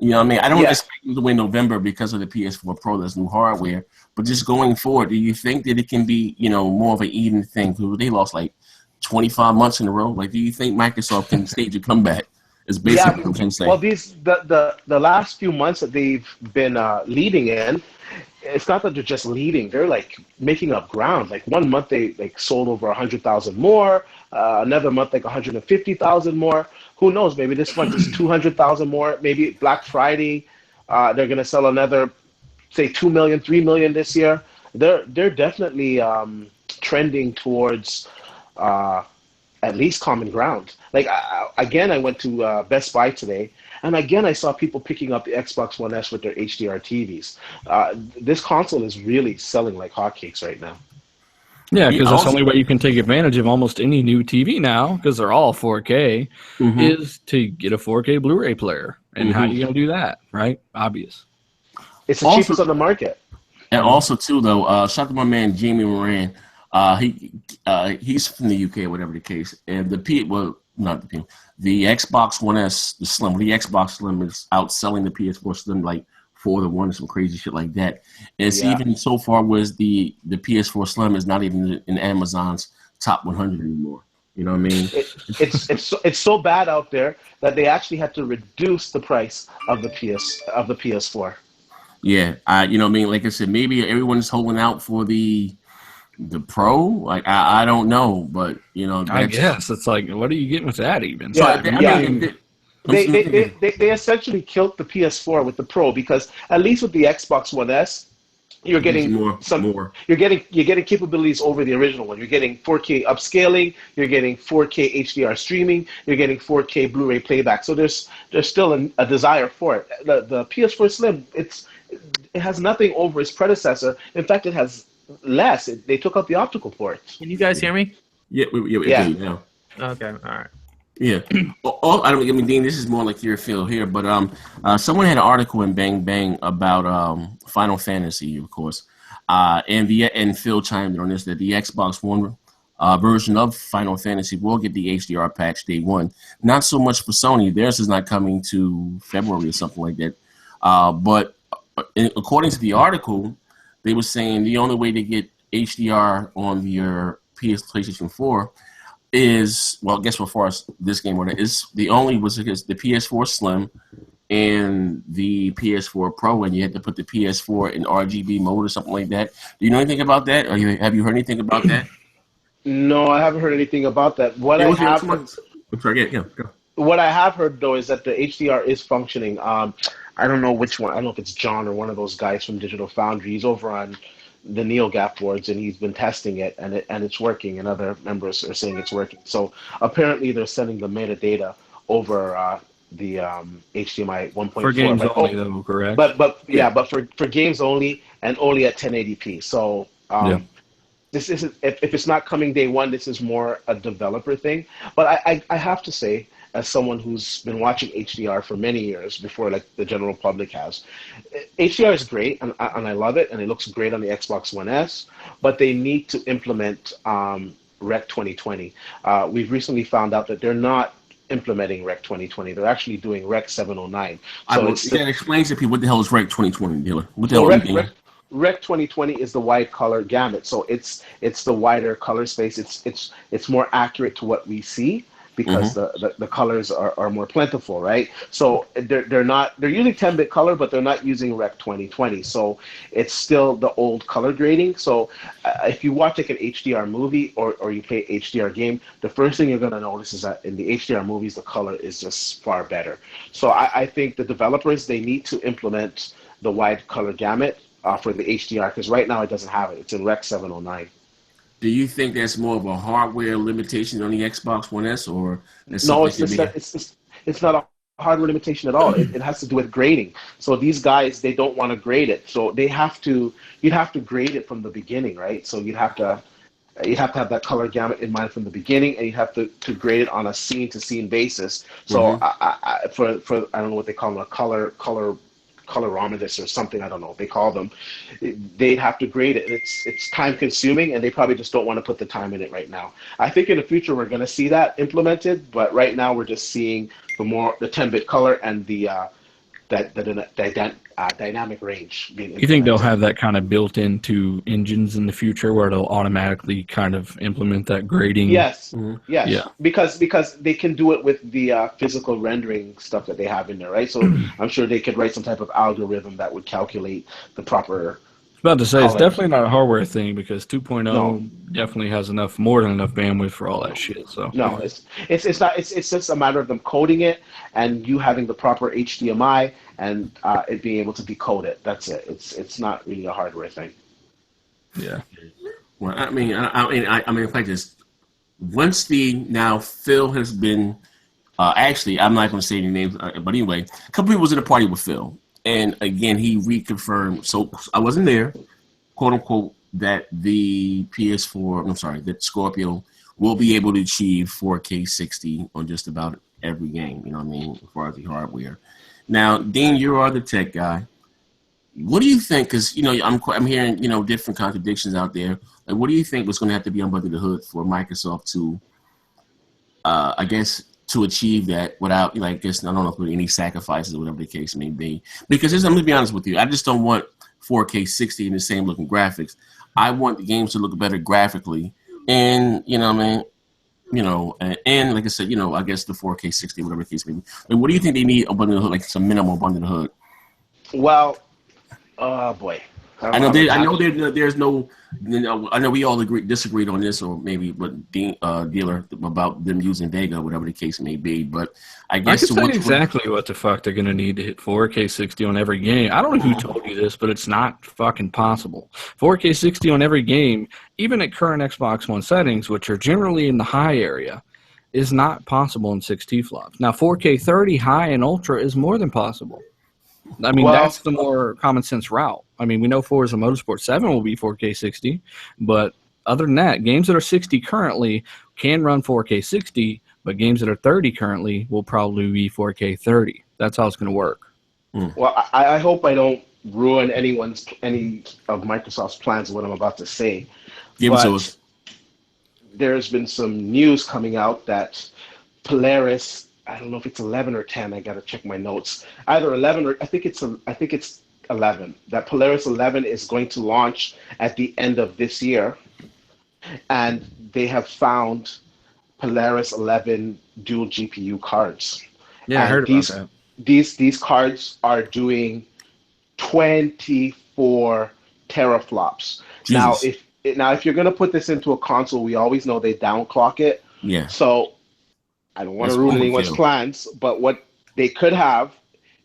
You know what I mean? I don't expect them to win November because of the PS4 Pro. That's new hardware. But just going forward, do you think that it can be, you know, more of an even thing? Because they lost like 25 months in a row. Like, do you think Microsoft can stage a comeback? Is basically what I'm saying. Well, the last few months that they've been leading in, it's not that they're just leading; they're like making up ground. Like, one month they like sold over 100,000 more, another month like 150,000 more. Who knows? Maybe this month is 200,000 more. Maybe Black Friday, they're gonna sell another, say 2 million, 3 million this year. They're definitely trending towards at least common ground. Like, again, I went to Best Buy today, and again I saw people picking up the Xbox One S with their HDR TVs. This console is really selling like hotcakes right now. Yeah, because that's the only way you can take advantage of almost any new TV now, because they're all 4K, is to get a 4K Blu-ray player. And how are you going to do that, right? Obvious. It's the cheapest on the market. And also, too, though, shout out to my man Jamie Moran. He's from the UK, or whatever the case. And the Xbox One S, the Slim, the Xbox Slim is outselling the PS4 Slim like 4-1, some crazy shit like that. It's even so far was the PS4 Slim is not even in Amazon's top 100 anymore. You know what I mean? It's so bad out there that they actually had to reduce the price of the PS4. Yeah, you know what I mean? Like I said, maybe everyone's holding out for the Pro. Like, I don't know, but you know, I guess it's like, what are you getting with that even? They essentially killed the PS4 with the Pro, because at least with the Xbox One S, you're getting more. You're getting capabilities over the original one. You're getting 4K upscaling. You're getting 4K HDR streaming. You're getting 4K Blu-ray playback. So there's still a desire for it. The PS4 Slim, it has nothing over its predecessor. In fact, it has less. They took out the optical ports. Can you guys hear me? Yeah, we now. Okay, all right. Yeah. I mean, Dean, this is more like your field here, but someone had an article in Bang Bang about Final Fantasy, of course, and Phil chimed in on this, that the Xbox One version of Final Fantasy will get the HDR patch day one. Not so much for Sony. Theirs is not coming to February or something like that. But according to the article, they were saying the only way to get HDR on your PlayStation 4 is, well, I guess as far as this game is the only was because the PS4 Slim and the PS4 Pro, and you had to put the PS4 in RGB mode or something like that. Do you know anything about that, or have you heard anything about that? No, I haven't heard anything about that. What I have heard though is that the HDR is functioning. I don't know which one. I don't know if it's John or one of those guys from Digital Foundry. He's over on the NeoGAF boards, and he's been testing it, and it's working. And other members are saying it's working. So apparently, they're sending the metadata over the HDMI 1.4 for games only, though, correct? But for games only, and only at 1080p. So this isn't, if it's not coming day one, this is more a developer thing. But I have to say, as someone who's been watching HDR for many years before like the general public has, HDR is great, and I love it, and it looks great on the Xbox One S, but they need to implement Rec 2020. We've recently found out that they're not implementing Rec 2020. They're actually doing Rec 709. So that explains to people what the hell is Rec 2020, dealer. What the hell Rec 2020 is the wide color gamut. So it's the wider color space. It's more accurate to what we see, because the colors are more plentiful, right? So they're using 10-bit color, but they're not using Rec 2020. So it's still the old color grading. So if you watch like an HDR movie or you play HDR game, the first thing you're gonna notice is that in the HDR movies, the color is just far better. So I think the developers, they need to implement the wide color gamut for the HDR, because right now it doesn't have it. It's in Rec 709. Do you think that's more of a hardware limitation on the Xbox One S, or no? It's not a hardware limitation at all. It has to do with grading. So these guys, they don't want to grade it, so you'd have to grade it from the beginning, right? So you'd have to have that color gamut in mind from the beginning, and you have to grade it on a scene to scene basis. So for I don't know what they call them, a colorimeter or something, I don't know what they call them. They'd have to grade it. It's time consuming, and they probably just don't want to put the time in it right now. I think in the future we're going to see that implemented, but right now we're just seeing the 10-bit color and the dynamic range being implemented. You think they'll have that kind of built into engines in the future, where they'll automatically kind of implement that grading? Yes. Yeah. Because they can do it with the physical rendering stuff that they have in there, right? So I'm sure they could write some type of algorithm that would calculate the proper. I was about to say, it's definitely not a hardware thing, because 2.0 definitely has more than enough bandwidth for all that shit. So no, it's not. It's just a matter of them coding it, and you having the proper HDMI, and it being able to decode it. That's it. It's not really a hardware thing. Yeah. Well, I mean, if I just once Phil has been actually, I'm not going to say any names, but anyway, a couple people was in a party with Phil. And again, he reconfirmed, so I wasn't there, quote unquote, that the that Scorpio will be able to achieve 4K 60 on just about every game, you know what I mean, as far as the hardware. Now, Dean, you are the tech guy. What do you think? Because, I'm hearing, different contradictions out there. Like, what do you think was going to have to be under the hood for Microsoft to, I guess, to achieve that without, I don't know if any sacrifices or whatever the case may be. Because I'm going to be honest with you, I just don't want 4K 60 in the same looking graphics. I want the games to look better graphically, and and like I said, I guess the 4K 60, whatever the case may be. What do you think they need under the hood, like some minimum under the hood? Well, oh boy. I know there's no. I know we all disagreed on this, or maybe, but dealer about them using Vega, whatever the case may be. But I guess I can say exactly what the fuck they're gonna need to hit 4K 60 on every game. I don't know who told you this, but it's not fucking possible. 4K 60 on every game, even at current Xbox One settings, which are generally in the high area, is not possible in 60 flops. Now 4K 30 high and ultra is more than possible. I mean, that's the more common sense route. I mean, we know Forza Motorsport 7 will be 4K 60, but other than that, games that are 60 currently can run 4K 60, but games that are 30 currently will probably be 4K 30. That's how it's going to work. Well, I hope I don't ruin any of Microsoft's plans with what I'm about to say. there's been some news coming out that Polaris, I don't know if it's 11 or 10. I gotta check my notes. Either 11 or I think it's 11. That Polaris 11 is going to launch at the end of this year, and they have found Polaris 11 dual GPU cards. Yeah, I And heard about that. these cards are doing 24 teraflops. Now, Jesus. if you're gonna put this into a console, we always know they downclock it. Yeah. So I don't want That's to ruin anyone's overkill. plans, but what they could have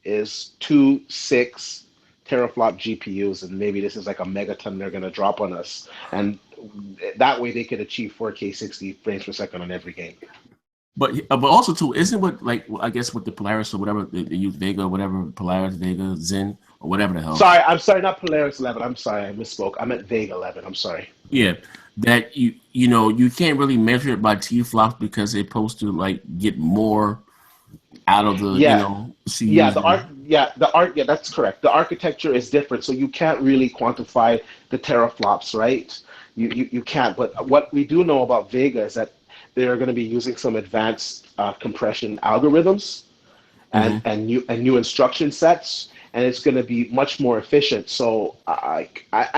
is 6 teraflop GPUs, and maybe this is like a megaton they're gonna drop on us, and that way they could achieve 4K 60 frames per second on every game. But also too, isn't what like I guess with the Polaris or whatever they use Vega or whatever Polaris Vega Zen or whatever the hell. Sorry, I'm sorry, not Polaris 11. I'm sorry, I misspoke. I meant Vega 11. I'm sorry. Yeah, that you know you can't really measure it by T-flops because they're supposed to like get more out of the Yeah. you know CUs. Yeah, that's correct. The architecture is different, so you can't really quantify the teraflops, right? You can't. But what we do know about Vega is that they're going to be using some advanced compression algorithms and new instruction sets, and it's going to be much more efficient. So I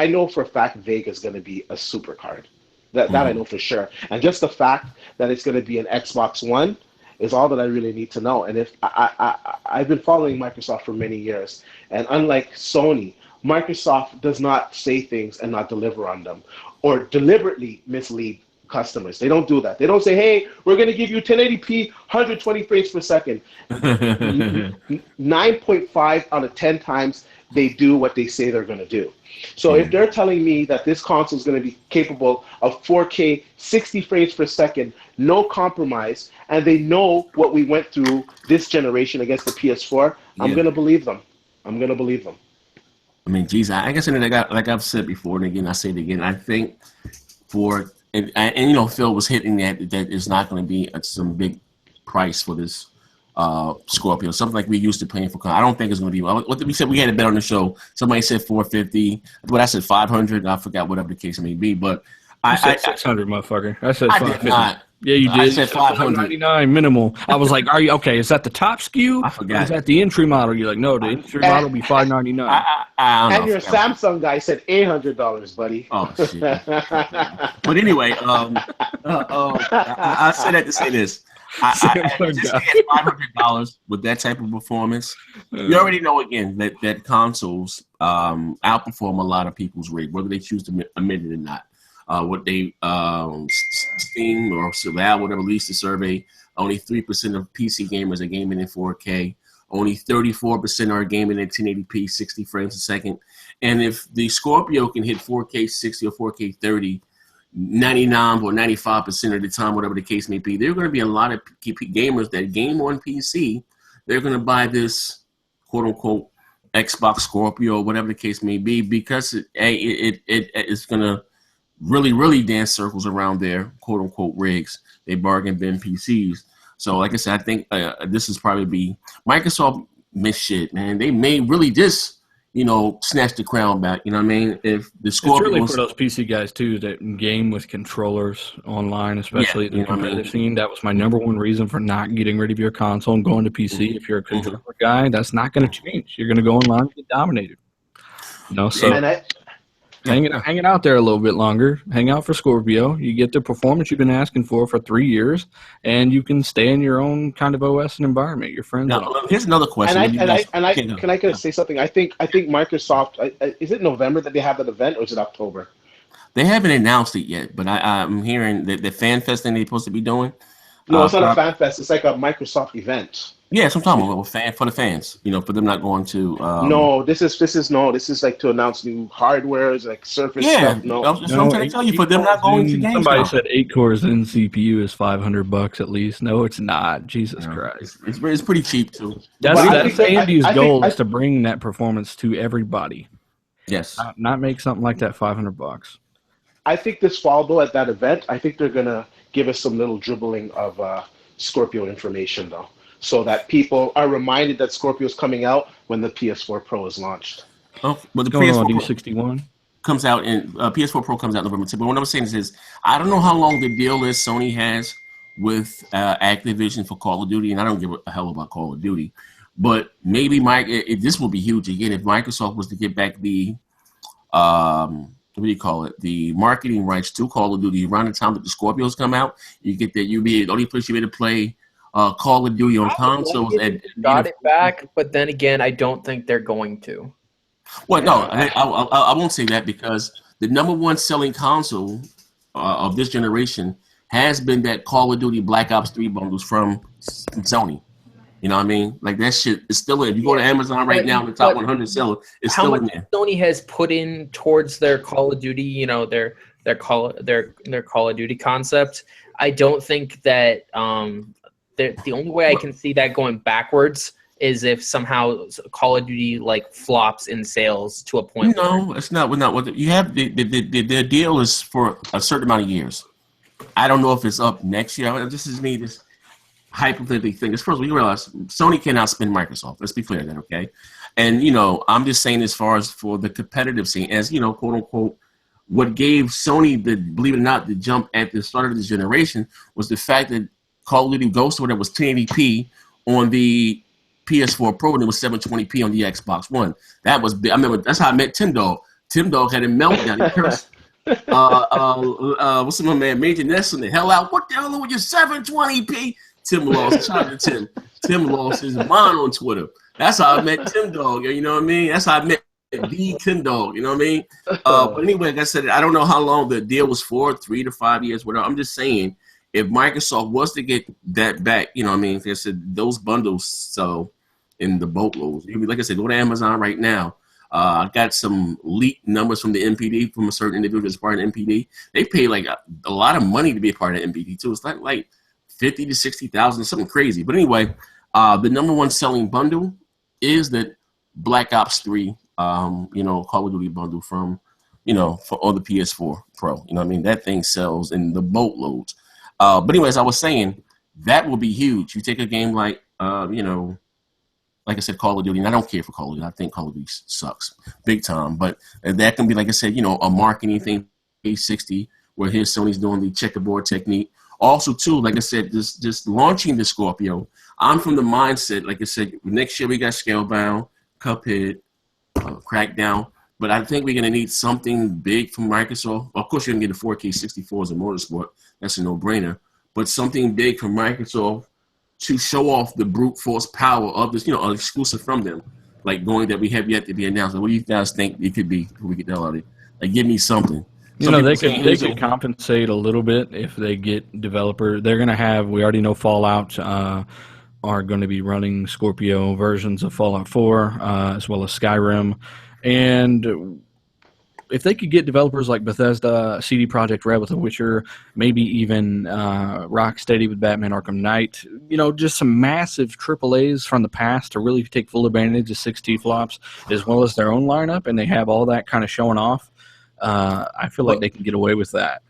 know for a fact Vega is going to be a super card. That I know for sure. And just the fact that it's going to be an Xbox One is all that I really need to know. And if I've been following Microsoft for many years, and unlike Sony, Microsoft does not say things and not deliver on them, or deliberately mislead customers. They don't do that. They don't say, "Hey, we're going to give you 1080p, 120 frames per second." 9.5 out of 10 times they do what they say they're going to do. So if they're telling me that this console is going to be capable of 4K 60 frames per second, no compromise, and they know what we went through this generation against the PS4, I'm going to believe them. I'm going to believe them. I mean, geez, I guess like I've said before, and again I say it again. I think for and you know Phil was hitting that it's not going to be some big price for this Scorpio, something like we used to paying for. I don't think it's going to be. What we said, we had a bet on the show. Somebody said 450, but I said 500. I forgot whatever the case may be. But I said 600, motherfucker. I said I 550. did not. Yeah, you did. I said 500. 599 minimal. I was like, "Are you okay? Is that the top SKU? I forgot. Is that the entry model?" You're like, "No, the entry model will be 599." I don't And know. your Samsung guy said $800, buddy. Oh shit. But anyway, I said that to say this. Samsung Just guy. to get $500 with that type of performance, you already know again that consoles outperform a lot of people's rate, whether they choose to admit it or not. What they Steam or Valve, whatever, released a survey, only 3% of PC gamers are gaming in 4K. Only 34% are gaming at 1080p, 60 frames a second. And if the Scorpio can hit 4K 60 or 4K 30, 99 or 95% of the time, whatever the case may be, there are going to be a lot of gamers that game on PC. They're going to buy this quote-unquote Xbox Scorpio, whatever the case may be, because it's going to really dance circles around their quote-unquote rigs, they bargain bin PCs. So like I said, I think this is probably be Microsoft missed shit, man. They may really just, snatch the crown back. You know what I mean? If the Scorpio it's really for those PC guys too that game with controllers online, especially the competitive scene. That was my number one reason for not getting rid of your console and going to PC. If you're a controller guy, that's not going to change. You're going to go online and get dominated. So hang it out there a little bit longer. Hang out for Scorpio. You get the performance you've been asking for 3 years, and you can stay in your own kind of OS and environment. Your friends. Now, here's another question. Can I say something? I think Microsoft. Is it November that they have that event, or is it October? They haven't announced it yet, but I'm hearing that the fan fest thing they're supposed to be doing. No, it's not a fan fest. It's like a Microsoft event. Yeah, that's what I'm talking about. For the fans, for them not going to. No, this is like to announce new hardwares, like Surface stuff. No, that's what I'm trying to tell you. For them not going to games. Somebody said 8 cores in CPU is $500 at least. No, it's not. Jesus Christ, it's pretty cheap too. That's Andy's goal is to bring that performance to everybody. Yes, not make something like that $500. I think this fall though at that event, I think they're gonna give us some little dribbling of Scorpio information though, so that people are reminded that Scorpio is coming out when the PS4 Pro is launched. Oh, but the going PS4 on Pro, D61. comes out in PS4 Pro comes out November 10th. But what I'm saying is I don't know how long the deal is Sony has with Activision for Call of Duty, and I don't give a hell about Call of Duty. But maybe this will be huge again if Microsoft was to get back the what do you call it? The marketing rights to Call of Duty around the time that the Scorpios come out. You get that the only place you'll be able to play Call of Duty on consoles. Got it back, but then again, I don't think they're going to. Well, no, I won't say that because the number one selling console of this generation has been that Call of Duty Black Ops 3 bundles from Sony. You know what I mean? Like that shit is still in. If you go to Amazon right now, the top 100 seller is still in there. Sony has put in towards their Call of Duty, you know, their Call of Duty concept. I don't think that the only way I can see that going backwards is if somehow Call of Duty like flops in sales to a point. No, it's not. Not what you have. The deal is for a certain amount of years. I don't know if it's up next year. This is me. This hypothetically thing. First of all, you realize Sony cannot spin Microsoft. Let's be clear then, okay? And you know, I'm just saying as far as for the competitive scene, as you know, quote unquote, what gave Sony the, believe it or not, the jump at the start of this generation was the fact that Call of Duty Ghost Order was 1080p on the PS4 Pro and it was 720p on the Xbox One. That was big. I remember that's how I met Tim Dog. Tim Dog had a meltdown. He cursed. What's my man Major Nelson the hell out? What the hell with your 720p? Tim lost. Shout out to Tim. Tim lost his mind on Twitter. That's how I met Tim Dog. You know what I mean? That's how I met the Tim Dog. You know what I mean? But anyway, like I said, I don't know how long the deal was for, 3 to 5 years, whatever. I'm just saying, if Microsoft was to get that back, you know what I mean? Like I said, those bundles sell in the boatloads. Like I said, go to Amazon right now. I got some leaked numbers from the NPD from a certain individual that's part of the NPD. They pay like a lot of money to be a part of the NPD too. It's like 50 to 60,000, something crazy. But anyway, the number one selling bundle is that Black Ops 3, Call of Duty bundle from, on the PS4 Pro. You know what I mean? That thing sells in the boatloads. But anyways, I was saying that will be huge. You take a game like, like I said, Call of Duty, and I don't care for Call of Duty. I think Call of Duty sucks big time. But that can be, like I said, a marketing thing, 360, where here Sony's doing the checkerboard technique. Also, too, like I said, just launching the Scorpio, I'm from the mindset, like I said, next year we got Scalebound, Cuphead, Crackdown, but I think we're going to need something big from Microsoft. Of course, you're going to get the 4K 64s in Motorsport. That's a no-brainer. But something big from Microsoft to show off the brute force power of this, an exclusive from them, like going that we have yet to be announced. Like, what do you guys think it could be before we get the hell out of it? Like, give me something. They could compensate a little bit if they get developer. They're going to have, we already know Fallout are going to be running Scorpio versions of Fallout 4 as well as Skyrim. And if they could get developers like Bethesda, CD Projekt Red with The Witcher, maybe even Rocksteady with Batman Arkham Knight, just some massive AAAs from the past to really take full advantage of 6T flops as well as their own lineup, and they have all that kind of showing off. I feel like they can get away with that.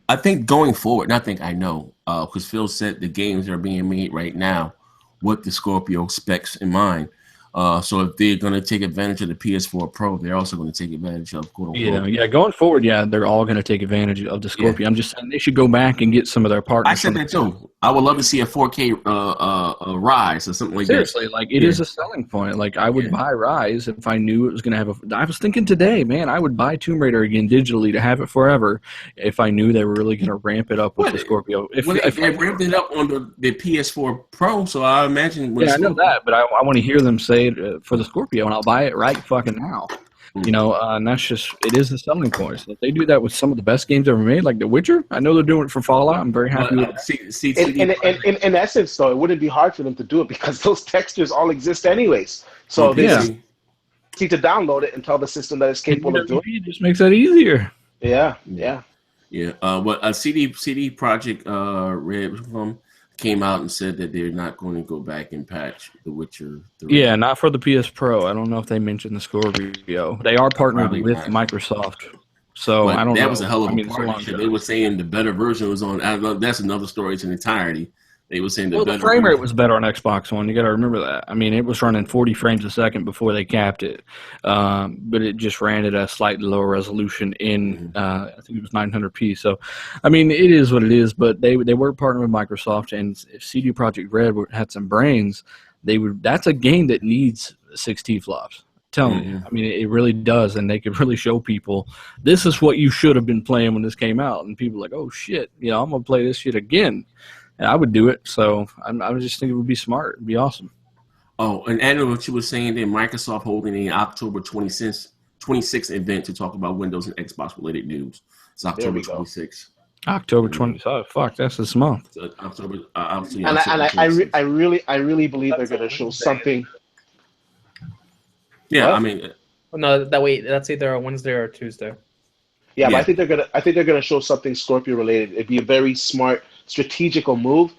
I think going forward, and I know, because Phil said the games that are being made right now with the Scorpio specs in mind. So if they're going to take advantage of the PS4 Pro, they're also going to take advantage of going forward, they're all going to take advantage of the Scorpio. I'm just saying they should go back and get some of their partners. I said that too. I would love to see a 4K Rise or something like that. Seriously, it is a selling point. Like, I would buy Rise if I knew it was going to have I was thinking today, man, I would buy Tomb Raider again digitally to have it forever if I knew they were really going to ramp it up with the Scorpio. If they ramped it up on the PS4 Pro, so I imagine. I know that, but I want to hear them say it for the Scorpio, and I'll buy it right fucking now. And that's just, it is the selling point. So if they do that with some of the best games ever made, like The Witcher, I know they're doing it for Fallout. I'm very happy with it. In essence, though, it wouldn't be hard for them to do it because those textures all exist anyways. So they just need to download it and tell the system that it's capable of doing it. It just makes that easier. Yeah. CD Projekt Red came out and said that they're not going to go back and patch The Witcher 3. Yeah, not for the PS Pro. I don't know if they mentioned the Scorpio. They are partnered with Microsoft. So but I don't know. That was a hell of a partnership. They were saying the better version was on. I don't know, that's another story in entirety. They were saying Well, the frame rate was better on Xbox One. You got to remember that. I mean, it was running 40 frames a second before they capped it, but it just ran at a slightly lower resolution in I think it was 900p. So, I mean, it is what it is. But they were partnering with Microsoft, and if CD Projekt Red had some brains, they would. That's a game that needs 6 flops. Telling you, I mean, it really does, and they could really show people this is what you should have been playing when this came out, and people are like, oh shit, you know, I'm gonna play this shit again. And I would do it, so I was just thinking it would be smart. It'd be awesome. Oh, and adding what you were saying, that Microsoft holding an October 26th event to talk about Windows and Xbox related news. It's October 26th. October 20th. Oh, fuck, that's this month. So October. And I really believe they're going to show something. Yeah, what? I mean. No, that's either a Wednesday or a Tuesday. Yeah, but I think they're gonna show something Scorpio related. It'd be a very smart, strategical move.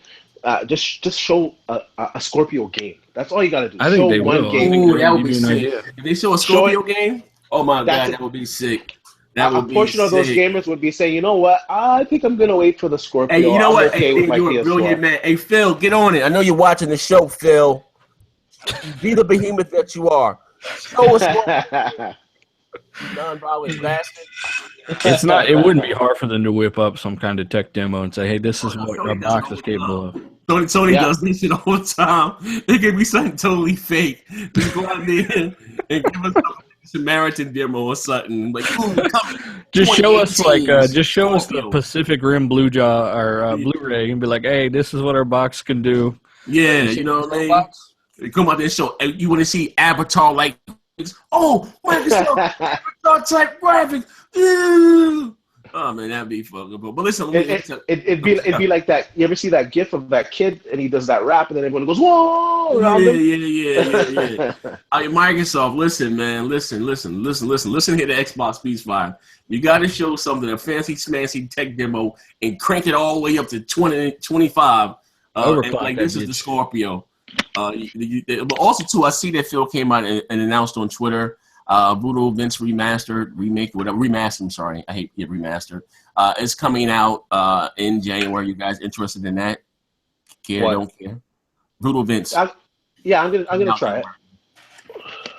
Just show a Scorpio game. That's all you gotta do. I think they will. Ooh, that would be sick. If they show a Scorpio game, oh my god, that would be sick. That would a portion of those gamers would be saying, you know what? I think I'm gonna wait for the Scorpio. Hey, you know what? Okay, hey, you're a brilliant man. Hey, Phil, get on it. I know you're watching the show, Phil. Be the behemoth that you are. Show us what non-violent bastard. It's not. It wouldn't be hard for them to whip up some kind of tech demo and say, "Hey, this is what our box is capable of." Tony does this shit all the time. It could be something totally fake. Just go out there and give us a Samaritan demo or something. Like, just show us the Pacific Rim Blu-ray or Blu-ray and be like, "Hey, this is what our box can do." Yeah, you know what I mean. Come out there and show. You want to see Avatar like? Oh, Microsoft Avatar type graphics. Oh man, that'd be fucking. But listen, it'd be like that. You ever see that GIF of that kid and he does that rap and then everyone goes whoa around him? Yeah. Microsoft, listen, man, listen here to Xbox PS5. You got to show something, a fancy smancy tech demo, and crank it all the way up to 25. And like this is the Scorpio. But also too, I see that Phil came out and announced on Twitter, Voodoo Vince remastered. I'm sorry, I hate it remastered. It's coming out in January. You guys interested in that? Don't care. Voodoo Vince. I'm gonna try it.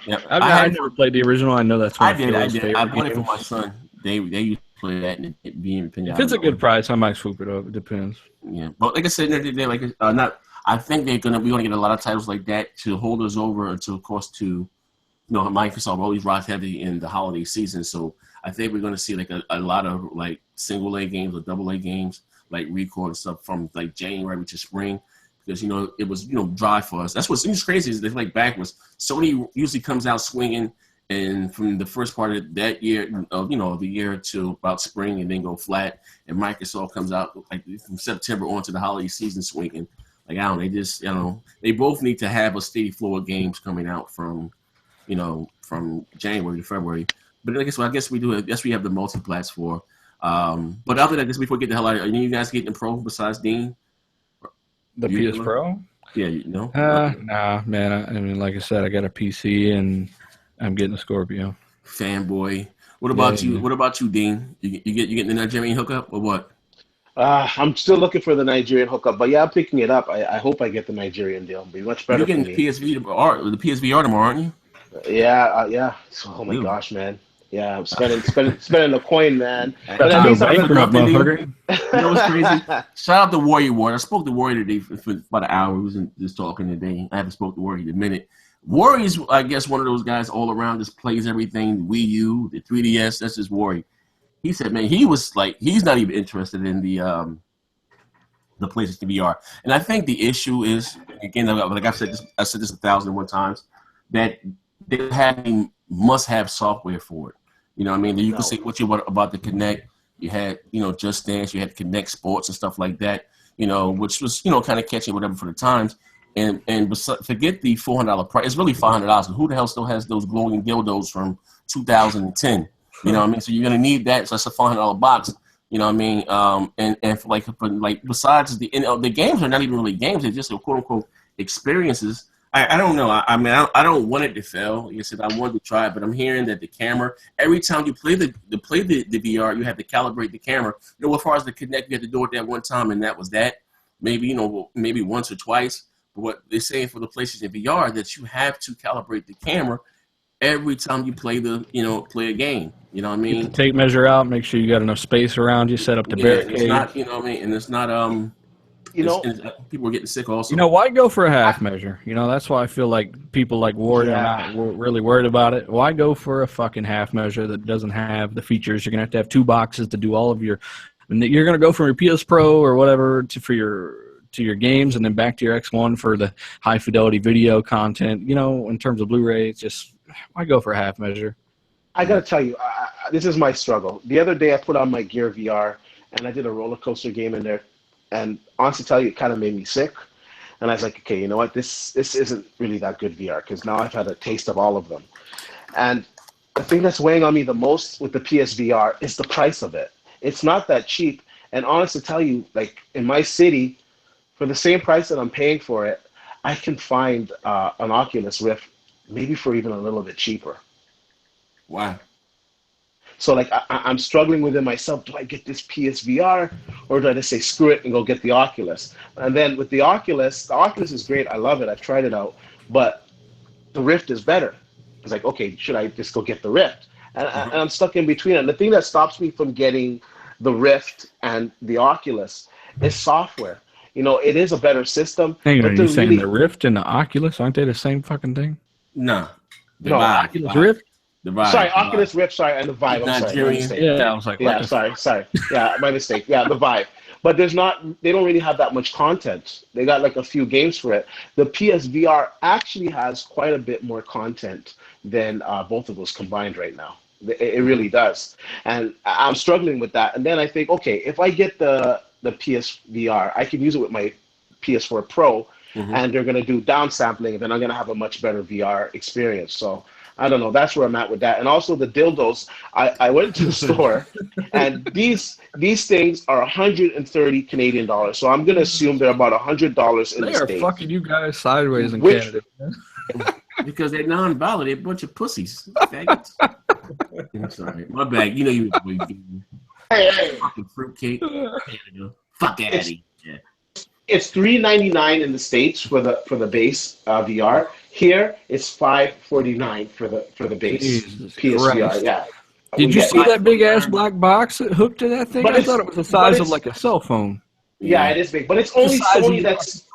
Yeah, I never played the original. I know that's one I did. I bought it for my son. They used to play that and it being. If it's a good price, I might swoop it up. It depends. Yeah, but like I said, they're like not. I think we're gonna get a lot of titles like that to hold us over until, of course, Microsoft always rise heavy in the holiday season. So I think we're gonna see like a lot of like single A games or double A games, like record and stuff from like January to spring, because it was dry for us. That's what's crazy is they like backwards. Sony usually comes out swinging, and from the first part of that year, the year to about spring, and then go flat. And Microsoft comes out like from September on to the holiday season swinging. Like they both need to have a steady flow of games coming out from January to February. But I guess we do it. Yes, we have the multi-plats for. But other than this, before we get the hell out of here, are you guys getting Pro besides Dean? The PS Pro? Yeah, Nah, man. I mean, like I said, I got a PC and I'm getting a Scorpio. Fanboy. What about you? Yeah. What about you, Dean? You getting the Nigerian hookup or what? I'm still looking for the Nigerian hookup, but yeah, I'm picking it up. I hope I get the Nigerian deal. It'll be much better. You're getting the PSVR tomorrow, aren't you? Yeah. Oh my gosh, man. Yeah, I'm spending a coin, man. But at least you know what's crazy? Shout out to Warrior Ward. I spoke to Warrior today for about an hour. We was just talking today. I haven't spoke to Warrior in a minute. Warrior's, I guess, one of those guys all around just plays everything. Wii U, the 3DS. That's just Warrior. He said, man, he was like, he's not even interested in the PlayStation VR. And I think the issue is, again, like I said this 1,001 times, that they must have software for it. You know what I mean? You can say what you want about the Kinect. You had, Just Dance. You had Kinect Sports and stuff like that, which was, kind of catchy, whatever, for the times. And forget the $400 price. It's really $500. Who the hell still has those glowing dildos from 2010? You know what I mean? So you're gonna need that. So that's a $500 box. You know what I mean? And for besides the games are not even really games. They're just quote unquote experiences. I don't know. I mean, I don't want it to fail. Like I said, I wanted to try it, but I'm hearing that the camera, every time you play the VR, you have to calibrate the camera. As far as the Kinect, you have to do it that one time, and that was that. maybe maybe once or twice. But what they're saying for the PlayStation VR that you have to calibrate the camera every time you play a game. You know what I mean? Get the tape measure out. Make sure you got enough space around you. Set up the barricade. It's not, you know what I mean, and it's not people are getting sick also. You know, why go for a half measure? You know, that's why I feel like people like Ward are not really worried about it. Why go for a fucking half measure that doesn't have the features? You're going to have 2 boxes to do all of your – you're going to go from your PS Pro or whatever to your games and then back to your X1 for the high-fidelity video content. You know, in terms of Blu-ray, it's just – why go for a half measure? I got to tell you, this is my struggle. The other day I put on my Gear VR, and I did a roller coaster game in there. And honestly tell you, it kind of made me sick. And I was like, okay, you know what? This isn't really that good VR because now I've had a taste of all of them. And the thing that's weighing on me the most with the PSVR is the price of it. It's not that cheap. And honestly tell you, like in my city, for the same price that I'm paying for it, I can find an Oculus Rift maybe for even a little bit cheaper. Wow. So like I'm struggling within myself. Do I get this PSVR or do I just say screw it and go get the Oculus? And then with the Oculus is great. I love it. I've tried it out, but the Rift is better. It's like, okay, should I just go get the Rift? And I'm stuck in between. And the thing that stops me from getting the Rift and the Oculus is software. You know, it is a better system. Hang on, are you saying the Rift and the Oculus, aren't they the same fucking thing? No. Oculus Rift? The Vive. Sorry, Oculus Rift, sorry, and the Vive. I'm sorry, my mistake. Yeah, I was like, sorry. Yeah, my mistake. Yeah, the Vive. But they don't really have that much content. They got like a few games for it. The PSVR actually has quite a bit more content than both of those combined right now. It really does. And I'm struggling with that. And then I think, okay, if I get the PSVR, I can use it with my PS4 Pro, and they're going to do downsampling, and then I'm going to have a much better VR experience. So I don't know. That's where I'm at with that. And also the dildos. I went to the store, and these things are 130 Canadian dollars. So I'm gonna assume they're about $100 in the States. They are fucking you guys sideways in Canada. Because they're non-violent. They're a bunch of pussies. Faggots. I'm sorry. My bad. You know you were Hey. fucking fruitcake. Canada. Fuck Addy. Yeah. It's $399 in the States for the base VR. Here it's $549 for the base Jesus PSVR. Christ. Yeah. Did you see that big ass black box that hooked to that thing? I thought it was the size of like a cell phone. Yeah, it is big, but it's only Sony that's.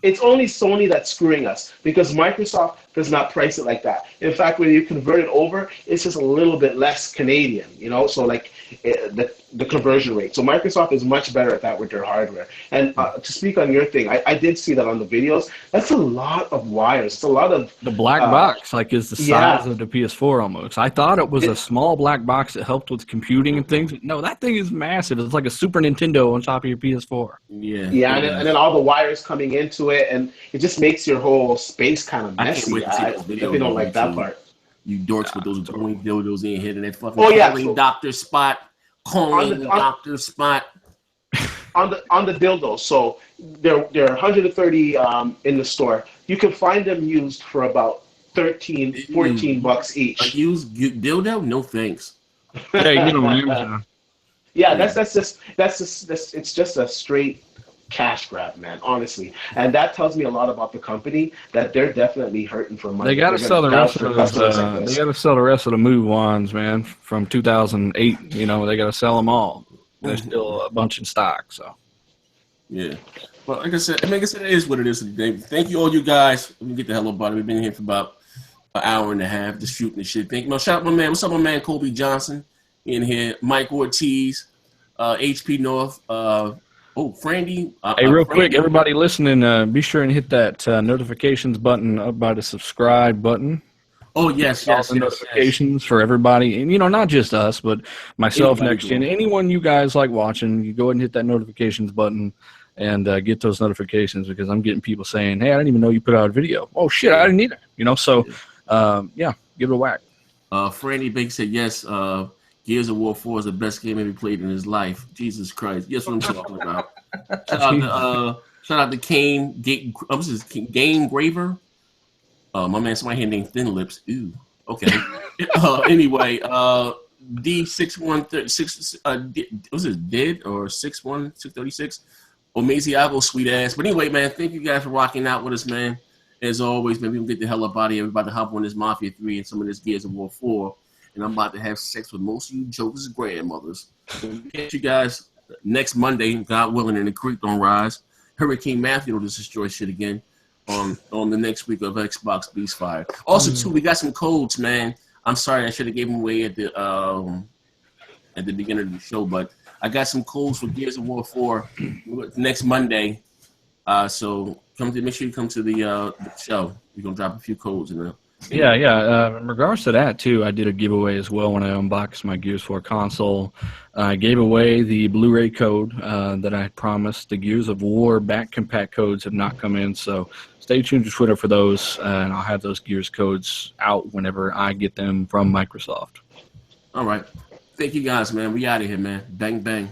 It's only Sony that's screwing us because Microsoft does not price it like that. In fact, when you convert it over, it's just a little bit less Canadian, you know. So like the conversion rate. So Microsoft is much better at that with their hardware. And to speak on your thing, I did see that on the videos. That's a lot of wires. It's a lot of the black box, like is the size of the PS4 almost. I thought it was a small black box that helped with computing and things. No, that thing is massive. It's like a Super Nintendo on top of your PS4. Yeah, and then all the wires coming into it, and it just makes your whole space kind of messy. I definitely don't like that part. You dorks with those boing dildos in here and that fucking doctor spot, calling doctor spot. On the dildos, so they're 130 in the store. You can find them used for about $13-14 each. A used dildo? No thanks. Yeah, you know Amazon. Yeah, that's just it's just a straight cash grab, man, honestly. And that tells me a lot about the company, that they're definitely hurting for money. They got to sell the rest of those, they got to sell the rest of the Move Wands, man, from 2008. You know, they got to sell them all. There's still a bunch in stock, so. Yeah. Well, like I said, it is what it is today. Thank you all you guys. Let me get the hell up, buddy. We've been here for about an hour and a half just shooting the shit. Thank you. Shout out my man. What's up, my man Kobe Johnson in here. Mike Ortiz, HP North, Frandy. Hey, real quick, everybody listening, be sure and hit that notifications button up by the subscribe button. Oh, yes. Notifications for everybody. And, you know, not just us, but myself, Next Gen. Anyone you guys like watching, you go ahead and hit that notifications button and get those notifications, because I'm getting people saying, hey, I didn't even know you put out a video. Oh, shit, I didn't either. You know, so, give it a whack. Frandy Big said, yes, Gears of War 4 is the best game ever played in his life. Jesus Christ. Yes, what I'm talking about. Shout out to Kane, Game Graver. My man, somebody here named Thin Lips. Ooh, okay. Anyway, D6136, was it dead or 61636? Or Maisie, I go sweet ass. But anyway, man, thank you guys for rocking out with us, man. As always, man, we can get the hell up out of here. We're about to hop on this Mafia 3 and some of this Gears of War 4. And I'm about to have sex with most of you jokers' grandmothers. So we'll catch you guys next Monday, God willing, and the creek don't rise. Hurricane Matthew will just destroy shit again on the next week of Xbox Beast Fire. Also, too, we got some codes, man. I'm sorry I should have gave them away at the beginning of the show, but I got some codes for Gears of War 4 next Monday. So make sure you come to the show. We're gonna drop a few codes in there. Yeah. In regards to that too, I did a giveaway as well when I unboxed my Gears 4 console. I gave away the Blu-ray code that I promised. The Gears of War back compact codes have not come in, so stay tuned to Twitter for those, and I'll have those Gears codes out whenever I get them from Microsoft. All right. Thank you guys, man. We out of here, man. Bang, bang.